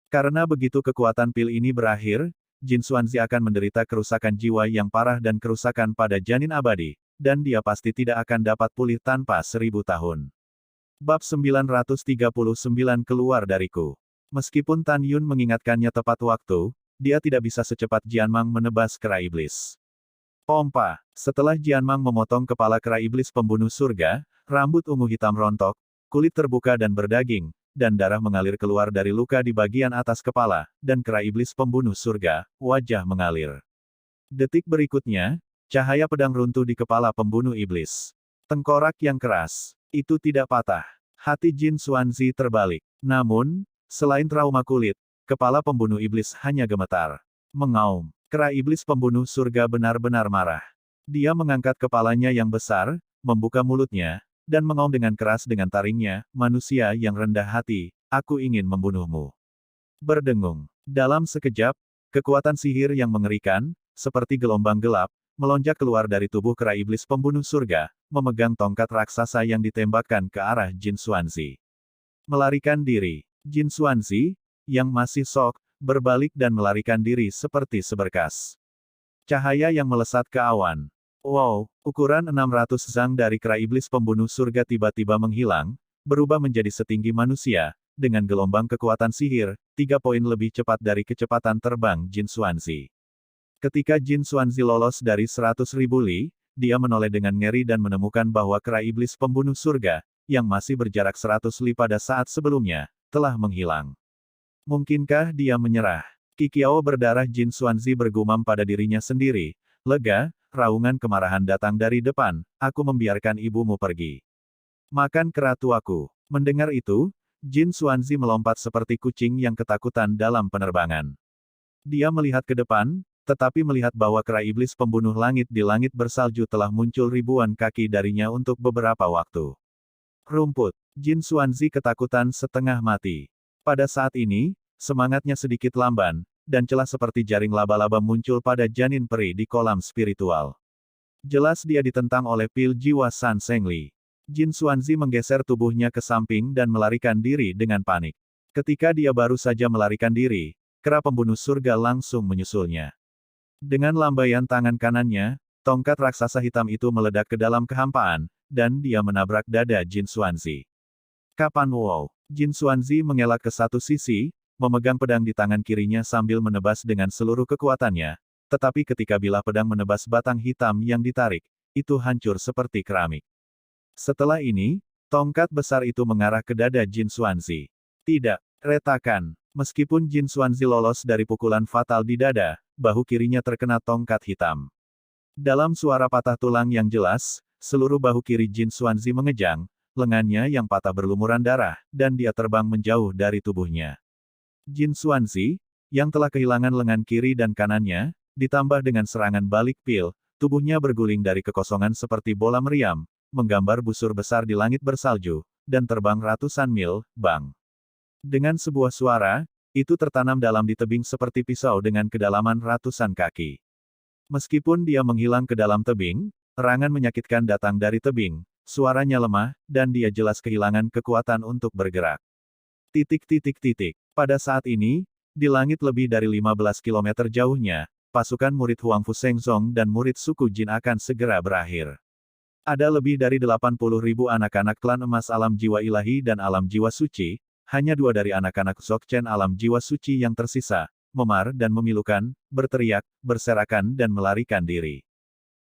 [SPEAKER 1] Karena begitu kekuatan pil ini berakhir, Jin Xuanzi akan menderita kerusakan jiwa yang parah dan kerusakan pada janin abadi, dan dia pasti tidak akan dapat pulih tanpa 1000 tahun. Bab 939 keluar dariku. Meskipun Tan Yun mengingatkannya tepat waktu, dia tidak bisa secepat Jianmang menebas kera iblis. Pompa. Setelah Jianmang memotong kepala kera iblis pembunuh surga, rambut ungu hitam rontok, kulit terbuka dan berdaging, dan darah mengalir keluar dari luka di bagian atas kepala, dan kera iblis pembunuh surga, wajah mengalir. Detik berikutnya, cahaya pedang runtuh di kepala pembunuh iblis. Tengkorak yang keras. Itu tidak patah. Hati Jin Xuanzi terbalik. Namun, selain trauma kulit, kepala pembunuh iblis hanya gemetar. Mengaum. Kera iblis pembunuh surga benar-benar marah. Dia mengangkat kepalanya yang besar, membuka mulutnya, dan mengaum dengan keras dengan taringnya, manusia yang rendah hati, aku ingin membunuhmu. Berdengung. Dalam sekejap, kekuatan sihir yang mengerikan, seperti gelombang gelap, melonjak keluar dari tubuh kera iblis pembunuh surga, memegang tongkat raksasa yang ditembakkan ke arah Jin Xuanzi. Melarikan diri. Jin Xuanzi, yang masih shock, berbalik dan melarikan diri seperti seberkas cahaya yang melesat ke awan. Wow, ukuran 600 zang dari kera iblis pembunuh surga tiba-tiba menghilang, berubah menjadi setinggi manusia, dengan gelombang kekuatan sihir, 3 poin lebih cepat dari kecepatan terbang Jin Xuanzi. Ketika Jin Xuanzi lolos dari 100.000 li, dia menoleh dengan ngeri dan menemukan bahwa kera iblis pembunuh surga, yang masih berjarak 100 li pada saat sebelumnya, telah menghilang. Mungkinkah dia menyerah? Kikiao berdarah Jin Xuanzi bergumam pada dirinya sendiri, lega, raungan kemarahan datang dari depan, aku membiarkan ibumu pergi. Makan kera tuaku. Mendengar itu, Jin Xuanzi melompat seperti kucing yang ketakutan dalam penerbangan. Dia melihat ke depan, tetapi melihat bahwa kera iblis pembunuh langit di langit bersalju telah muncul ribuan kaki darinya untuk beberapa waktu. Rumput. Jin Xuanzi ketakutan setengah mati. Pada saat ini, semangatnya sedikit lamban, dan celah seperti jaring laba-laba muncul pada janin peri di kolam spiritual. Jelas dia ditentang oleh pil jiwa San Zhengli. Jin Xuanzi menggeser tubuhnya ke samping dan melarikan diri dengan panik. Ketika dia baru saja melarikan diri, kera pembunuh surga langsung menyusulnya. Dengan lambaian tangan kanannya, tongkat raksasa hitam itu meledak ke dalam kehampaan, dan dia menabrak dada Jin Xuanzi. Kapan wow? Jin Xuanzi mengelak ke satu sisi, memegang pedang di tangan kirinya sambil menebas dengan seluruh kekuatannya, tetapi ketika bilah pedang menebas batang hitam yang ditarik, itu hancur seperti keramik. Setelah ini, tongkat besar itu mengarah ke dada Jin Xuanzi. Tidak, retakan. Meskipun Jin Xuanzi lolos dari pukulan fatal di dada, bahu kirinya terkena tongkat hitam. Dalam suara patah tulang yang jelas, seluruh bahu kiri Jin Xuanzi mengejang, lengannya yang patah berlumuran darah, dan dia terbang menjauh dari tubuhnya. Jin Xuanzi, yang telah kehilangan lengan kiri dan kanannya, ditambah dengan serangan balik pil, tubuhnya berguling dari kekosongan seperti bola meriam, menggambar busur besar di langit bersalju, dan terbang ratusan mil, bang. Dengan sebuah suara, itu tertanam dalam di tebing seperti pisau dengan kedalaman ratusan kaki. Meskipun dia menghilang ke dalam tebing, erangan menyakitkan datang dari tebing, suaranya lemah, dan dia jelas kehilangan kekuatan untuk bergerak. Pada saat ini, di langit lebih dari 15 km jauhnya, pasukan murid Huangfu Shengzong dan murid suku Jin akan segera berakhir. Ada lebih dari 80.000 anak-anak klan emas alam jiwa ilahi dan alam jiwa suci, hanya 2 dari anak-anak Dzogchen alam jiwa suci yang tersisa, memar dan memilukan, berteriak, berserakan dan melarikan diri.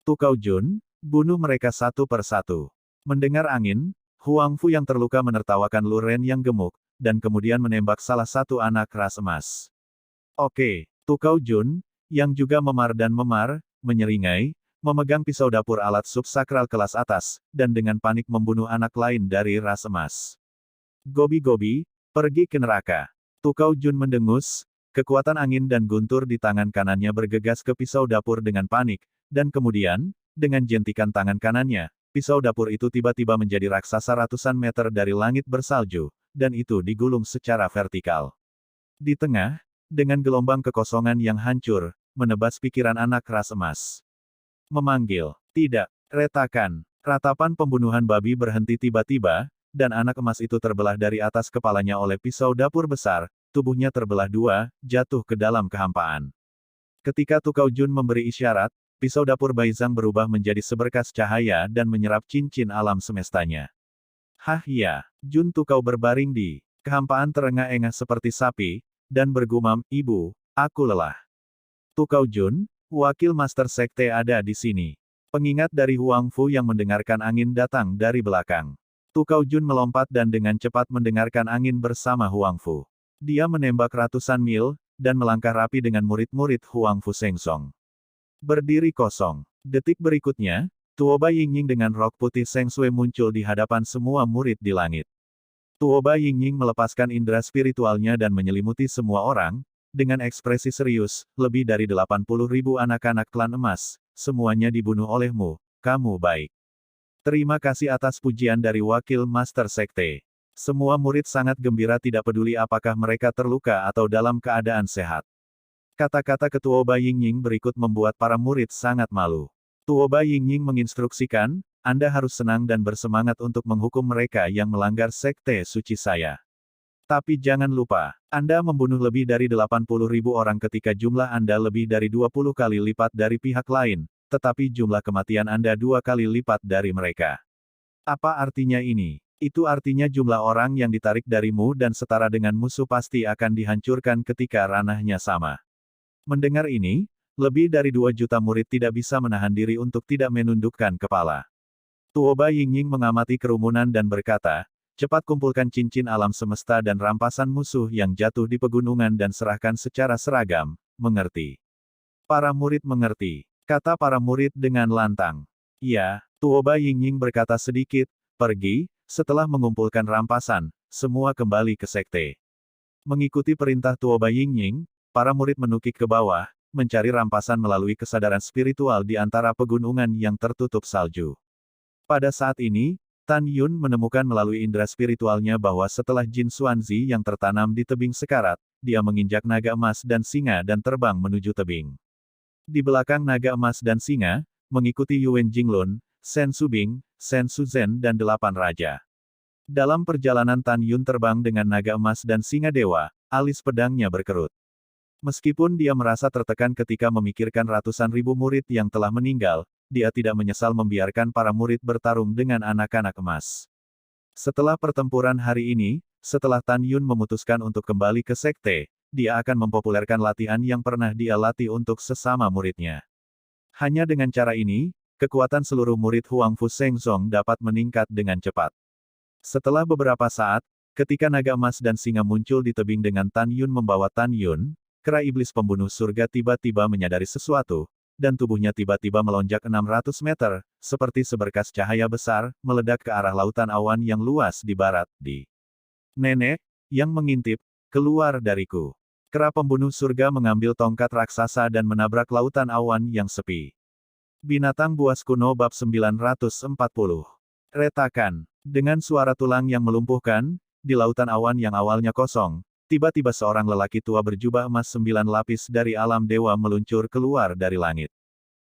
[SPEAKER 1] Tukau Jun, bunuh mereka satu per satu. Mendengar angin, Huangfu yang terluka menertawakan Lu Ren yang gemuk, dan kemudian menembak salah satu anak ras emas. Oke, Tukau Jun, yang juga memar dan memar, menyeringai, memegang pisau dapur alat subsakral kelas atas, dan dengan panik membunuh anak lain dari ras emas. Gobi-gobi, pergi ke neraka. Tukau Jun mendengus, kekuatan angin dan guntur di tangan kanannya bergegas ke pisau dapur dengan panik, dan kemudian, dengan jentikan tangan kanannya, pisau dapur itu tiba-tiba menjadi raksasa ratusan meter dari langit bersalju, dan itu digulung secara vertikal. Di tengah, dengan gelombang kekosongan yang hancur, menebas pikiran anak ras emas. Memanggil, tidak, retakan, ratapan pembunuhan babi berhenti tiba-tiba, dan anak emas itu terbelah dari atas kepalanya oleh pisau dapur besar, tubuhnya terbelah 2, jatuh ke dalam kehampaan. Ketika Tukau Jun memberi isyarat, pisau dapur Baizang berubah menjadi seberkas cahaya dan menyerap cincin alam semestanya. Hah ya, Jun Tukau berbaring di kehampaan terengah-engah seperti sapi, dan bergumam, "Ibu, aku lelah." Tukau Jun, wakil Master Sekte ada di sini. Pengingat dari Huang Fu yang mendengarkan angin datang dari belakang. Tukau Jun melompat dan dengan cepat mendengarkan angin bersama Huang Fu. Dia menembak ratusan mil, dan melangkah rapi dengan murid-murid Huang Fu Sengsong. Berdiri kosong. Detik berikutnya, Tuoba Yingying dengan rok putih Seng Sui muncul di hadapan semua murid di langit. Tuoba Yingying melepaskan indera spiritualnya dan menyelimuti semua orang, dengan ekspresi serius, "Lebih dari 80.000 anak-anak klan emas, semuanya dibunuh olehmu, kamu baik. Terima kasih atas pujian dari wakil Master Sekte." Semua murid sangat gembira tidak peduli apakah mereka terluka atau dalam keadaan sehat. Kata-kata Ketua Yingying berikut membuat para murid sangat malu. Tuoba Yingying menginstruksikan, "Anda harus senang dan bersemangat untuk menghukum mereka yang melanggar sekte suci saya. Tapi jangan lupa, Anda membunuh lebih dari 80.000 orang ketika jumlah Anda lebih dari 20 kali lipat dari pihak lain, tetapi jumlah kematian Anda 2 kali lipat dari mereka. Apa artinya ini? Itu artinya jumlah orang yang ditarik darimu dan setara dengan musuh pasti akan dihancurkan ketika ranahnya sama." Mendengar ini, lebih dari 2 juta murid tidak bisa menahan diri untuk tidak menundukkan kepala. Tuoba Yingying mengamati kerumunan dan berkata, "Cepat kumpulkan cincin alam semesta dan rampasan musuh yang jatuh di pegunungan dan serahkan secara seragam, mengerti?" Para murid mengerti, kata para murid dengan lantang. "Ya," Tuoba Yingying berkata sedikit, "pergi." Setelah mengumpulkan rampasan, semua kembali ke sekte. Mengikuti perintah Tuoba Yingying, para murid menukik ke bawah, mencari rampasan melalui kesadaran spiritual di antara pegunungan yang tertutup salju. Pada saat ini, Tan Yun menemukan melalui indera spiritualnya bahwa setelah Jin Xuanzi yang tertanam di tebing sekarat, dia menginjak naga emas dan singa dan terbang menuju tebing. Di belakang naga emas dan singa, mengikuti Yuan Jinglun, Shen Subing, Shen Suzhen dan 8 raja. Dalam perjalanan Tan Yun terbang dengan naga emas dan singa dewa, alis pedangnya berkerut. Meskipun dia merasa tertekan ketika memikirkan ratusan ribu murid yang telah meninggal, dia tidak menyesal membiarkan para murid bertarung dengan anak-anak emas. Setelah pertempuran hari ini, setelah Tan Yun memutuskan untuk kembali ke sekte, dia akan mempopulerkan latihan yang pernah dia latih untuk sesama muridnya. Hanya dengan cara ini, kekuatan seluruh murid Huang Fu Sengsong dapat meningkat dengan cepat. Setelah beberapa saat, ketika naga emas dan singa muncul di tebing dengan Tan Yun membawa Tan Yun, kera iblis pembunuh surga tiba-tiba menyadari sesuatu, dan tubuhnya tiba-tiba melonjak 600 meter, seperti seberkas cahaya besar, meledak ke arah lautan awan yang luas di barat, di "Nenek, yang mengintip, keluar dariku." Kera pembunuh surga mengambil tongkat raksasa dan menabrak lautan awan yang sepi. Binatang buas kuno bab 940. Retakan. Dengan suara tulang yang melumpuhkan, di lautan awan yang awalnya kosong, tiba-tiba seorang lelaki tua berjubah emas 9 lapis dari alam dewa meluncur keluar dari langit.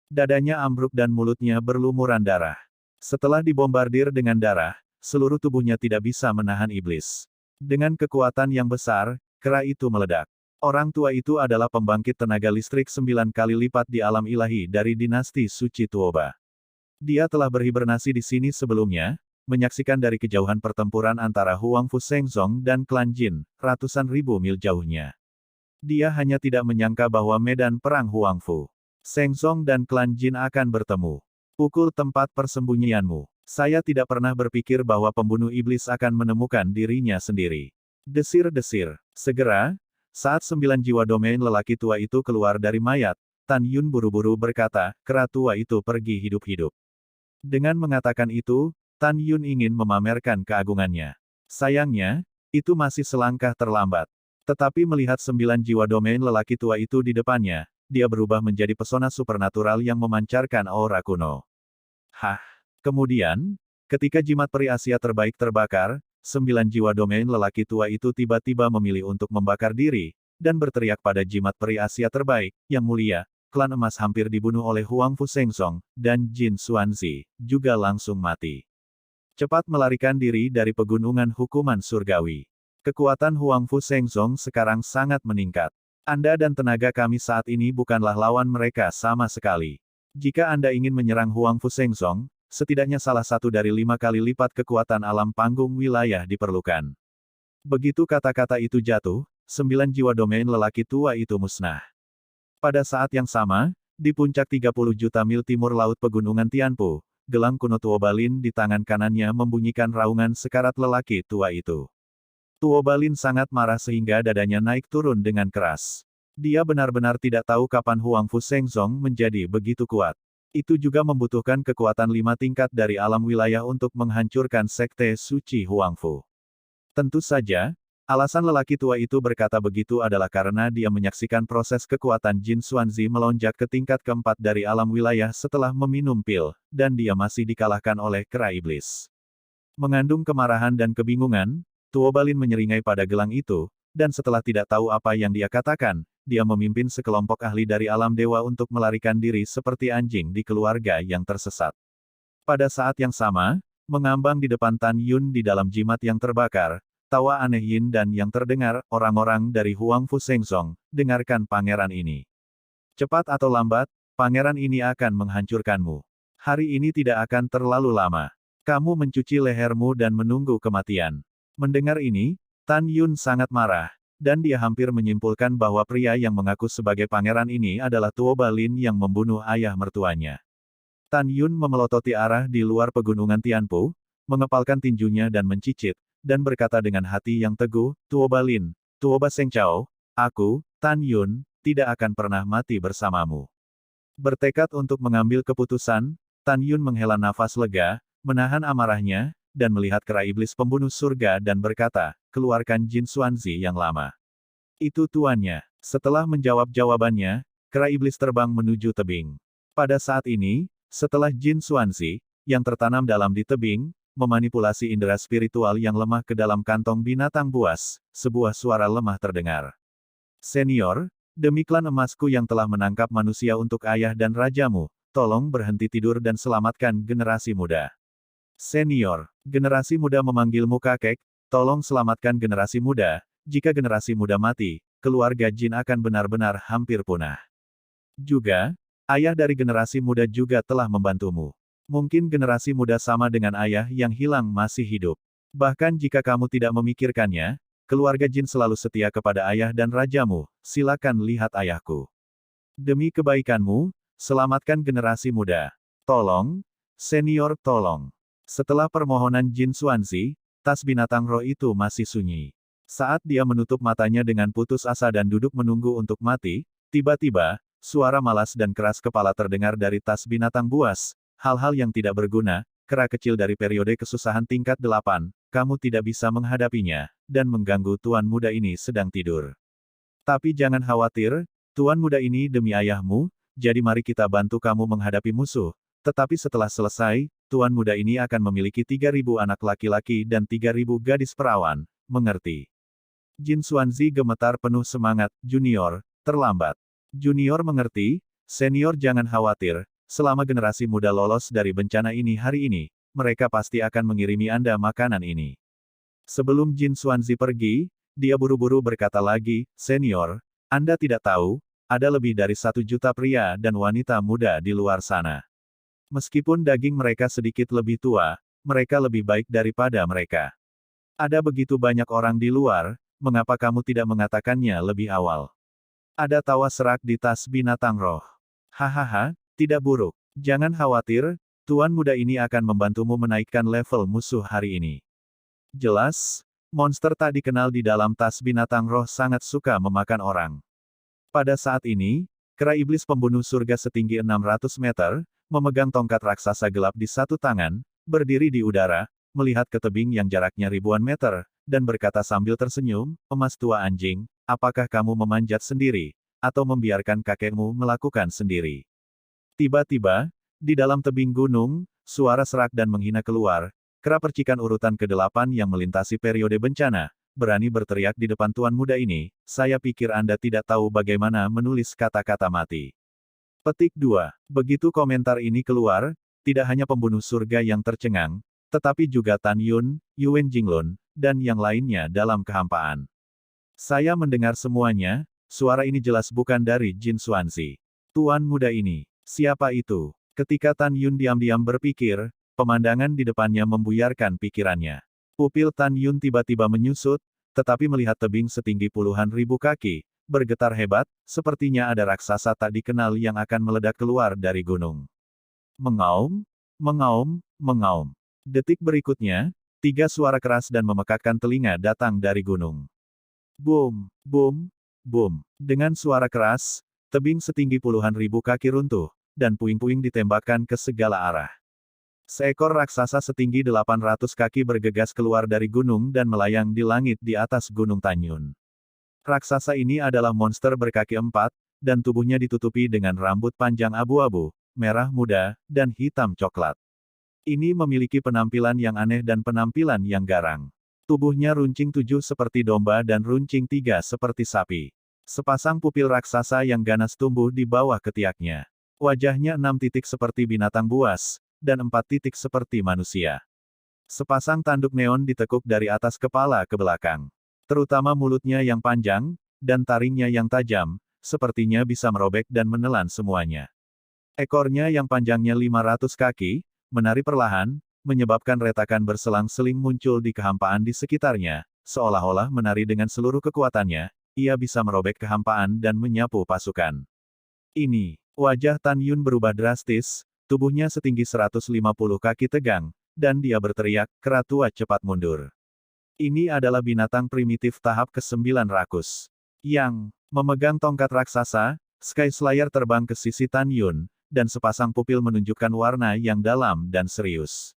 [SPEAKER 1] Dadanya ambruk dan mulutnya berlumuran darah. Setelah dibombardir dengan darah, seluruh tubuhnya tidak bisa menahan iblis. Dengan kekuatan yang besar, kera itu meledak. Orang tua itu adalah pembangkit tenaga listrik 9 kali lipat di alam ilahi dari dinasti suci Tuoba. Dia telah berhibernasi di sini sebelumnya, menyaksikan dari kejauhan pertempuran antara Huang Fu Sengsong dan klan Jin, ratusan ribu mil jauhnya. Dia hanya tidak menyangka bahwa medan perang Huang Fu Sengsong dan klan Jin akan bertemu. Pukul tempat persembunyianmu. Saya tidak pernah berpikir bahwa pembunuh iblis akan menemukan dirinya sendiri. Desir-desir. Segera, saat 9 jiwa domain lelaki tua itu keluar dari mayat, Tan Yun buru-buru berkata, "Kera tua itu pergi hidup-hidup." Dengan mengatakan itu, Tan Yun ingin memamerkan keagungannya. Sayangnya, itu masih selangkah terlambat. Tetapi melihat 9 jiwa domain lelaki tua itu di depannya, dia berubah menjadi pesona supernatural yang memancarkan aura kuno. Hah! Kemudian, ketika jimat peri Asia terbaik terbakar, 9 jiwa domain lelaki tua itu tiba-tiba memilih untuk membakar diri, dan berteriak pada jimat peri Asia terbaik, "Yang mulia, klan emas hampir dibunuh oleh Huang Fu Sengsong, dan Jin Xuanzi, juga langsung mati. Cepat melarikan diri dari pegunungan hukuman surgawi. Kekuatan Huang Fu Sengsong sekarang sangat meningkat. Anda dan tenaga kami saat ini bukanlah lawan mereka sama sekali. Jika Anda ingin menyerang Huang Fu Sengsong, setidaknya salah satu dari 5 kali lipat kekuatan alam panggung wilayah diperlukan. Begitu kata-kata itu jatuh, 9 jiwa domain lelaki tua itu musnah. Pada saat yang sama, di puncak 30 juta mil timur laut pegunungan Tianpu, gelang kuno Tuobalin di tangan kanannya membunyikan raungan sekarat lelaki tua itu. Tuobalin sangat marah sehingga dadanya naik turun dengan keras. Dia benar-benar tidak tahu kapan Huang Fu Shengzong menjadi begitu kuat. Itu juga membutuhkan kekuatan 5 tingkat dari alam wilayah untuk menghancurkan sekte suci Huang Fu. Tentu saja, alasan lelaki tua itu berkata begitu adalah karena dia menyaksikan proses kekuatan Jin Xuanzi melonjak ke tingkat keempat dari alam wilayah setelah meminum pil, dan dia masih dikalahkan oleh kera iblis. Mengandung kemarahan dan kebingungan, Tuobalin menyeringai pada gelang itu, dan setelah tidak tahu apa yang dia katakan, dia memimpin sekelompok ahli dari alam dewa untuk melarikan diri seperti anjing di keluarga yang tersesat. Pada saat yang sama, mengambang di depan Tan Yun di dalam jimat yang terbakar, tawa aneh Yin dan yang terdengar, orang-orang dari Huang Fu Shengzong, dengarkan pangeran ini. Cepat atau lambat, pangeran ini akan menghancurkanmu. Hari ini tidak akan terlalu lama. Kamu mencuci lehermu dan menunggu kematian. Mendengar ini, Tan Yun sangat marah, dan dia hampir menyimpulkan bahwa pria yang mengaku sebagai pangeran ini adalah Tuobalin yang membunuh ayah mertuanya. Tan Yun memelototi arah di luar pegunungan Tianpu, mengepalkan tinjunya dan mencicit, dan berkata dengan hati yang teguh, Tuobalin, Tuoba Sengchao, aku, Tan Yun, tidak akan pernah mati bersamamu. Bertekad untuk mengambil keputusan, Tan Yun menghela nafas lega, menahan amarahnya, dan melihat kera iblis pembunuh surga dan berkata, keluarkan Jin Xuanzi yang lama. Itu tuannya. Setelah menjawab jawabannya, kera iblis terbang menuju tebing. Pada saat ini, setelah Jin Xuanzi, yang tertanam dalam di tebing, memanipulasi indera spiritual yang lemah ke dalam kantong binatang buas, sebuah suara lemah terdengar. Senior, demi klan emasku yang telah menangkap manusia untuk ayah dan rajamu, tolong berhenti tidur dan selamatkan generasi muda. Senior, generasi muda memanggilmu kakek, tolong selamatkan generasi muda, jika generasi muda mati, keluarga Jin akan benar-benar hampir punah. Juga, ayah dari generasi muda juga telah membantumu. Mungkin generasi muda sama dengan ayah yang hilang masih hidup. Bahkan jika kamu tidak memikirkannya, keluarga Jin selalu setia kepada ayah dan rajamu, silakan lihat ayahku. Demi kebaikanmu, selamatkan generasi muda. Tolong, senior tolong. Setelah permohonan Jin Xuanzi, tas binatang roh itu masih sunyi. Saat dia menutup matanya dengan putus asa dan duduk menunggu untuk mati, tiba-tiba, suara malas dan keras kepala terdengar dari tas binatang buas. Hal-hal yang tidak berguna, kera kecil dari periode kesusahan tingkat 8, kamu tidak bisa menghadapinya, dan mengganggu tuan muda ini sedang tidur. Tapi jangan khawatir, tuan muda ini demi ayahmu, jadi mari kita bantu kamu menghadapi musuh. Tetapi setelah selesai, tuan muda ini akan memiliki 3.000 anak laki-laki dan 3.000 gadis perawan, mengerti? Jin Xuanzi gemetar penuh semangat, junior, terlambat. Junior mengerti, senior jangan khawatir, selama generasi muda lolos dari bencana ini hari ini, mereka pasti akan mengirimi Anda makanan ini. Sebelum Jin Xuanzi pergi, dia buru-buru berkata lagi, senior, Anda tidak tahu, ada lebih dari 1 juta pria dan wanita muda di luar sana. Meskipun daging mereka sedikit lebih tua, mereka lebih baik daripada mereka. Ada begitu banyak orang di luar, mengapa kamu tidak mengatakannya lebih awal? Ada tawa serak di tas binatang roh. Hahaha, tidak buruk. Jangan khawatir, tuan muda ini akan membantumu menaikkan level musuh hari ini. Jelas, monster tak dikenal di dalam tas binatang roh sangat suka memakan orang. Pada saat ini, kera iblis pembunuh surga setinggi 600 meter, memegang tongkat raksasa gelap di satu tangan, berdiri di udara, melihat ke tebing yang jaraknya ribuan meter, dan berkata sambil tersenyum, emas tua anjing, apakah kamu memanjat sendiri, atau membiarkan kakekmu melakukan sendiri? Tiba-tiba, di dalam tebing gunung, suara serak dan menghina keluar, kera percikan urutan ke-8 yang melintasi periode bencana, berani berteriak di depan tuan muda ini, saya pikir Anda tidak tahu bagaimana menulis kata-kata mati. Petik 2. Begitu komentar ini keluar, tidak hanya pembunuh surga yang tercengang, tetapi juga Tan Yun, Yuan Jinglun, dan yang lainnya dalam kehampaan. Saya mendengar semuanya, suara ini jelas bukan dari Jin Xuanzi. Tuan muda ini, siapa itu? Ketika Tan Yun diam-diam berpikir, pemandangan di depannya membuyarkan pikirannya. Pupil Tan Yun tiba-tiba menyusut, tetapi melihat tebing setinggi puluhan ribu kaki, bergetar hebat, sepertinya ada raksasa tak dikenal yang akan meledak keluar dari gunung. Mengaum, mengaum, mengaum. Detik berikutnya, 3 suara keras dan memekakkan telinga datang dari gunung. Boom, boom, boom. Dengan suara keras, tebing setinggi puluhan ribu kaki runtuh, dan puing-puing ditembakkan ke segala arah. Seekor raksasa setinggi 800 kaki bergegas keluar dari gunung dan melayang di langit di atas Gunung Tanyun. Raksasa ini adalah monster berkaki 4, dan tubuhnya ditutupi dengan rambut panjang abu-abu, merah muda, dan hitam coklat. Ini memiliki penampilan yang aneh dan penampilan yang garang. Tubuhnya runcing 7 seperti domba dan runcing 3 seperti sapi. Sepasang pupil raksasa yang ganas tumbuh di bawah ketiaknya. Wajahnya 6 titik seperti binatang buas, dan 4 titik seperti manusia. Sepasang tanduk neon ditekuk dari atas kepala ke belakang. Terutama mulutnya yang panjang, dan taringnya yang tajam, sepertinya bisa merobek dan menelan semuanya. Ekornya yang panjangnya 500 kaki, menari perlahan, menyebabkan retakan berselang-seling muncul di kehampaan di sekitarnya, seolah-olah menari dengan seluruh kekuatannya, ia bisa merobek kehampaan dan menyapu pasukan. Ini, wajah Tan Yun berubah drastis, tubuhnya setinggi 150 kaki tegang, dan dia berteriak, "Keratua cepat mundur." Ini adalah binatang primitif tahap ke-9 rakus. Yang memegang tongkat raksasa, Sky Slayer terbang ke sisi Tan Yun, dan sepasang pupil menunjukkan warna yang dalam dan serius.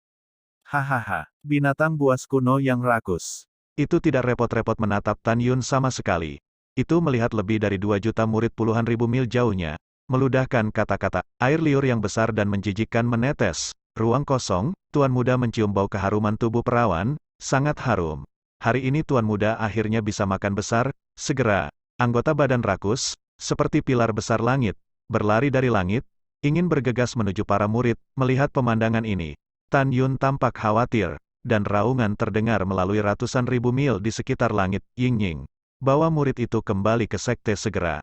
[SPEAKER 1] Hahaha, binatang buas kuno yang rakus.
[SPEAKER 2] Itu tidak repot-repot menatap Tan Yun sama sekali. Itu melihat lebih dari 2 juta murid puluhan ribu mil jauhnya. Meludahkan kata-kata, air liur yang besar dan menjijikkan menetes. Ruang kosong, Tuan Muda mencium bau keharuman tubuh perawan, sangat harum. Hari ini Tuan Muda akhirnya bisa makan besar, segera. Anggota badan rakus, seperti pilar besar langit, berlari dari langit, ingin bergegas menuju para murid, melihat pemandangan ini. Tan Yun tampak khawatir, dan raungan terdengar melalui ratusan ribu mil di sekitar langit, Ying Ying. Bawa murid itu kembali ke sekte segera.